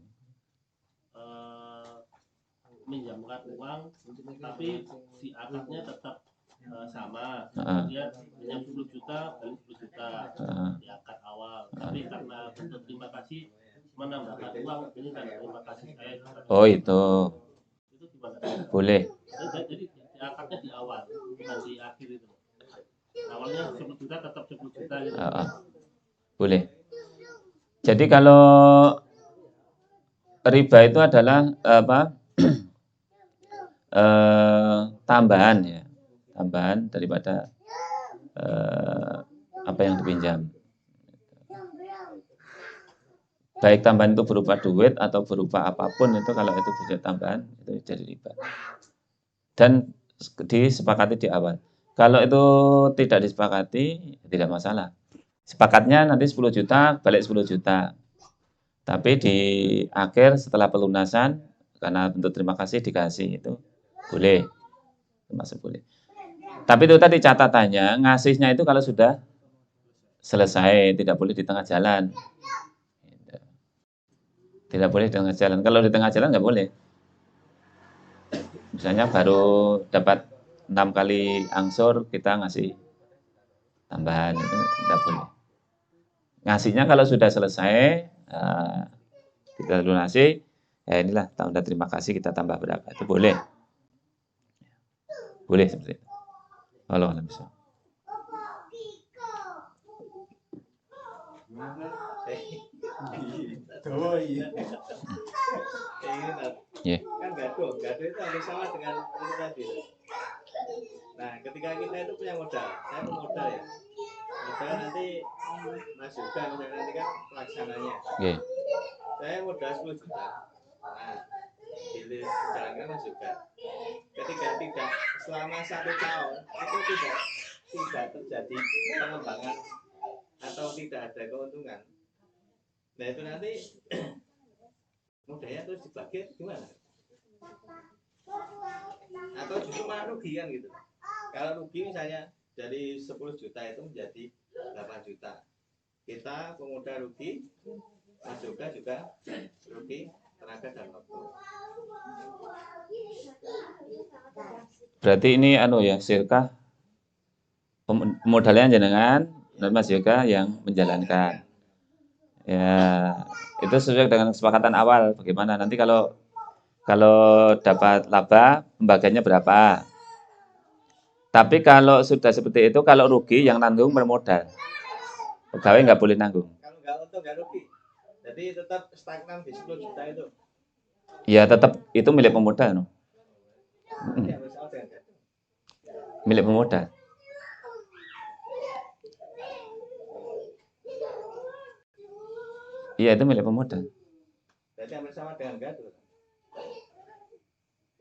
C: Minjamkan uang, tapi si akadnya tetap sama. Dia minjam 10 juta, balik 10 juta di akad awal. Tapi karena bentuk terima kasih menambahkan uang, ini kan terima kasih saya.
A: Oh itu
C: Gimana?
A: boleh.
C: Jadi di akadnya di awal, bukan di akhir itu. Awalnya 10 juta tetap 10 juta gitu.
A: Boleh. Jadi kalau riba itu adalah apa? Tambahan ya, tambahan daripada apa yang dipinjam. Baik tambahan itu berupa duit atau berupa apapun, itu kalau itu berupa tambahan itu jadi riba. Dan disepakati di awal. Kalau itu tidak disepakati tidak masalah. Sepakatnya nanti 10 juta balik 10 juta. Tapi di akhir setelah pelunasan karena bentuk terima kasih dikasih, itu boleh. Termasuk boleh. Tapi itu tadi catatannya, ngasihnya itu kalau sudah selesai, tidak boleh di tengah jalan. Tidak boleh di tengah jalan. Kalau di tengah jalan nggak boleh. Misalnya baru dapat 6 kali angsur, kita ngasih tambahan, itu tidak boleh. Ngasihnya kalau sudah selesai, kita lunasi, ya inilah tanda terima kasih, kita tambah berapa, itu boleh. Boleh seperti itu. Allah bisa.
D: Yeah. Kan gaduh itu hampir sama dengan itu tadi. Nah, ketika kita itu punya modal, saya pemodal ya. Modal nanti Mas Yoga misalnya nanti kan pelaksananya.
A: Yeah.
D: Saya modal 10 juta. Nah, dijalankan Mas Yoga. Ketika tidak selama 1 tahun itu tidak terjadi pengembangan atau tidak ada keuntungan. Nah itu nanti modalnya terus dibagi gimana? Atau justru malah rugi kan gitu. Kalau rugi misalnya dari 10 juta itu menjadi 8 juta. Kita pemodal rugi, Mas Yoga juga rugi tenaga dan waktu.
A: Berarti ini ya, syirkah modalnya jenengan dan Mas Yoga yang menjalankan. Ya, itu sesuai dengan kesepakatan awal. Bagaimana nanti kalau dapat laba, pembagiannya berapa? Tapi kalau sudah seperti itu, kalau rugi yang nanggung bermodal. Pegawai nggak boleh nanggung.
D: Kalau nggak untung nggak rugi. Jadi tetap stagnan di 10 juta itu.
A: Ya tetap itu milik pemodal. No? Milik pemodal. Iya itu milik pemodal.
D: Berarti hampir sama dengan gaduh.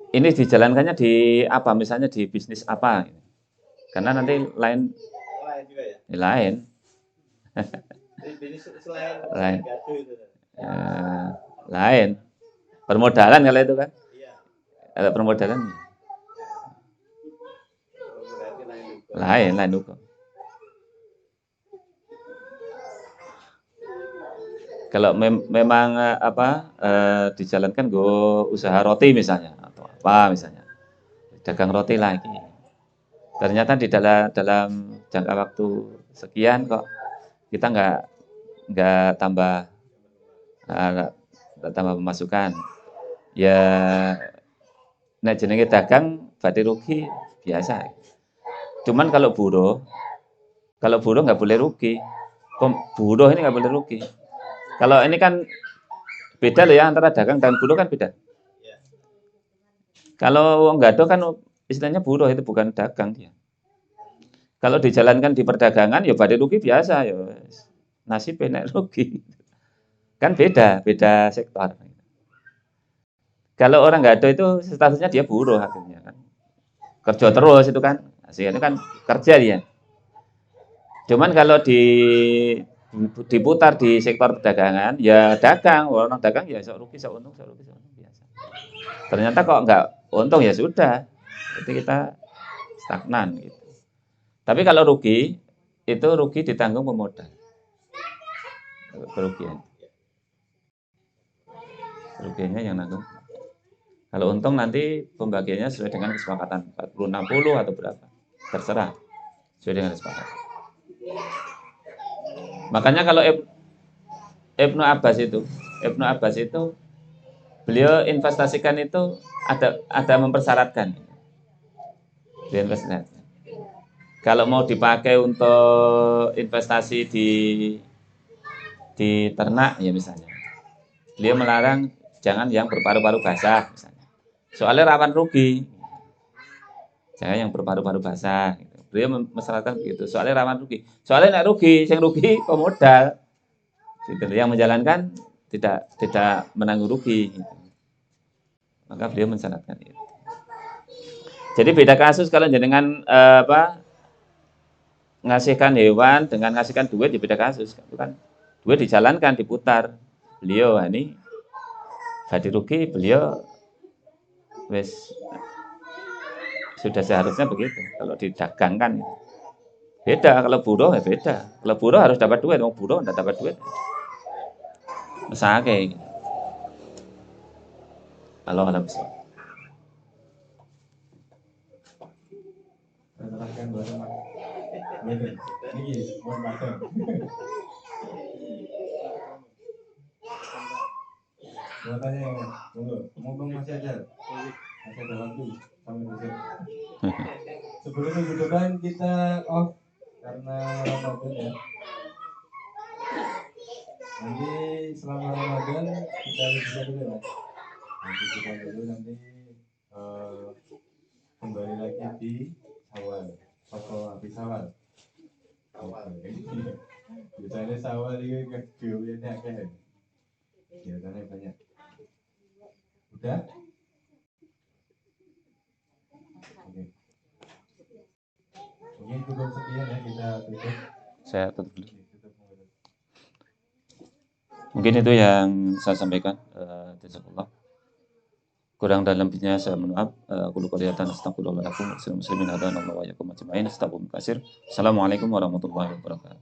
A: Ini dijalankannya di apa? Misalnya di bisnis apa? Karena nanti lain
D: juga ya?
A: Lain.
D: Bisnis selain
A: lain.
D: Gaduh itu.
A: Lain. Permodalan kalau itu kan?
D: Iya.
A: Ada permodalan. Lain hukum. Kalau memang dijalankan usaha roti misalnya atau apa misalnya, dagang roti lagi, Ternyata di dalam jangka waktu sekian kok kita nggak tambah pemasukan. Ya nek jenenge dagang berarti rugi biasa. Cuman kalau buruh nggak boleh rugi. Buruh ini nggak boleh rugi. Kalau ini kan beda loh ya antara dagang dan buruh kan beda. Kalau wong gado kan istilahnya buruh itu bukan dagang dia. Kalau dijalankan di perdagangan ya berarti rugi biasa ya. Nasib nek rugi. Kan beda sektor. Kalau orang gado itu statusnya dia buruh akhirnya kan. Kerja terus itu kan. Hasilnya kan kerja dia. Cuman kalau diputar di sektor perdagangan, ya dagang, orang dagang ya sok rugi, sok untung biasa. Ternyata kok nggak untung ya sudah, itu kita stagnan gitu. Tapi kalau rugi, itu rugi ditanggung pemodal. Kerugiannya yang nanggung. Kalau untung nanti pembagiannya sesuai dengan kesepakatan 40-60 atau berapa, terserah sesuai dengan kesepakatan. Makanya kalau Ibnu Abbas itu beliau investasikan itu ada mempersyaratkan. Beliau investasikan. Kalau mau dipakai untuk investasi di ternak ya misalnya, beliau melarang jangan yang berparu-paru basah misalnya. Soalnya rawan rugi. Jangan yang berparu-paru basah. Beliau mensyaratkan begitu. Soalnya rawan rugi. Soalnya nak rugi, yang rugi pemodal. Gitu. Yang menjalankan tidak menanggung rugi. Gitu. Maka beliau mensyaratkan itu. Jadi beda kasus kalau jenengan ngasihkan hewan dengan ngasihkan duit ya beda kasus. Kan duit dijalankan, diputar. Beliau ini ganti rugi, beliau wes sudah seharusnya begitu. Kalau didagangkan beda, kalau buruh ya beda. Kalau buruh harus dapat duit, mau buruh enggak dapat duit. Mesake. Kalau alam besar.
B: Terangkan bareng Mas. Betul. Niki buat makan. Mau tanya ya, ngomong masih ada waktu sampai besok. Sebelum minggu depan kita off karena Ramadan ya. Nanti selama Ramadan kita bisa dulu ya. Nanti kita dulu nanti kembali lagi di Sawal, toko habis Sawal. Biasanya Sawal itu kegiatannya agak kegiatannya banyak. Udah? Oke. Mungkin cukup sekian ya kita tutup.
A: Saya tutup dulu. Mungkin itu yang saya sampaikan. Jazakallah. Kurang dalam lebihnya saya mohon maaf. Qul qawliyatan astaghfirullah lakum wa muslimin hadana wa iyyakum ajma'in. Assalamualaikum warahmatullahi wabarakatuh.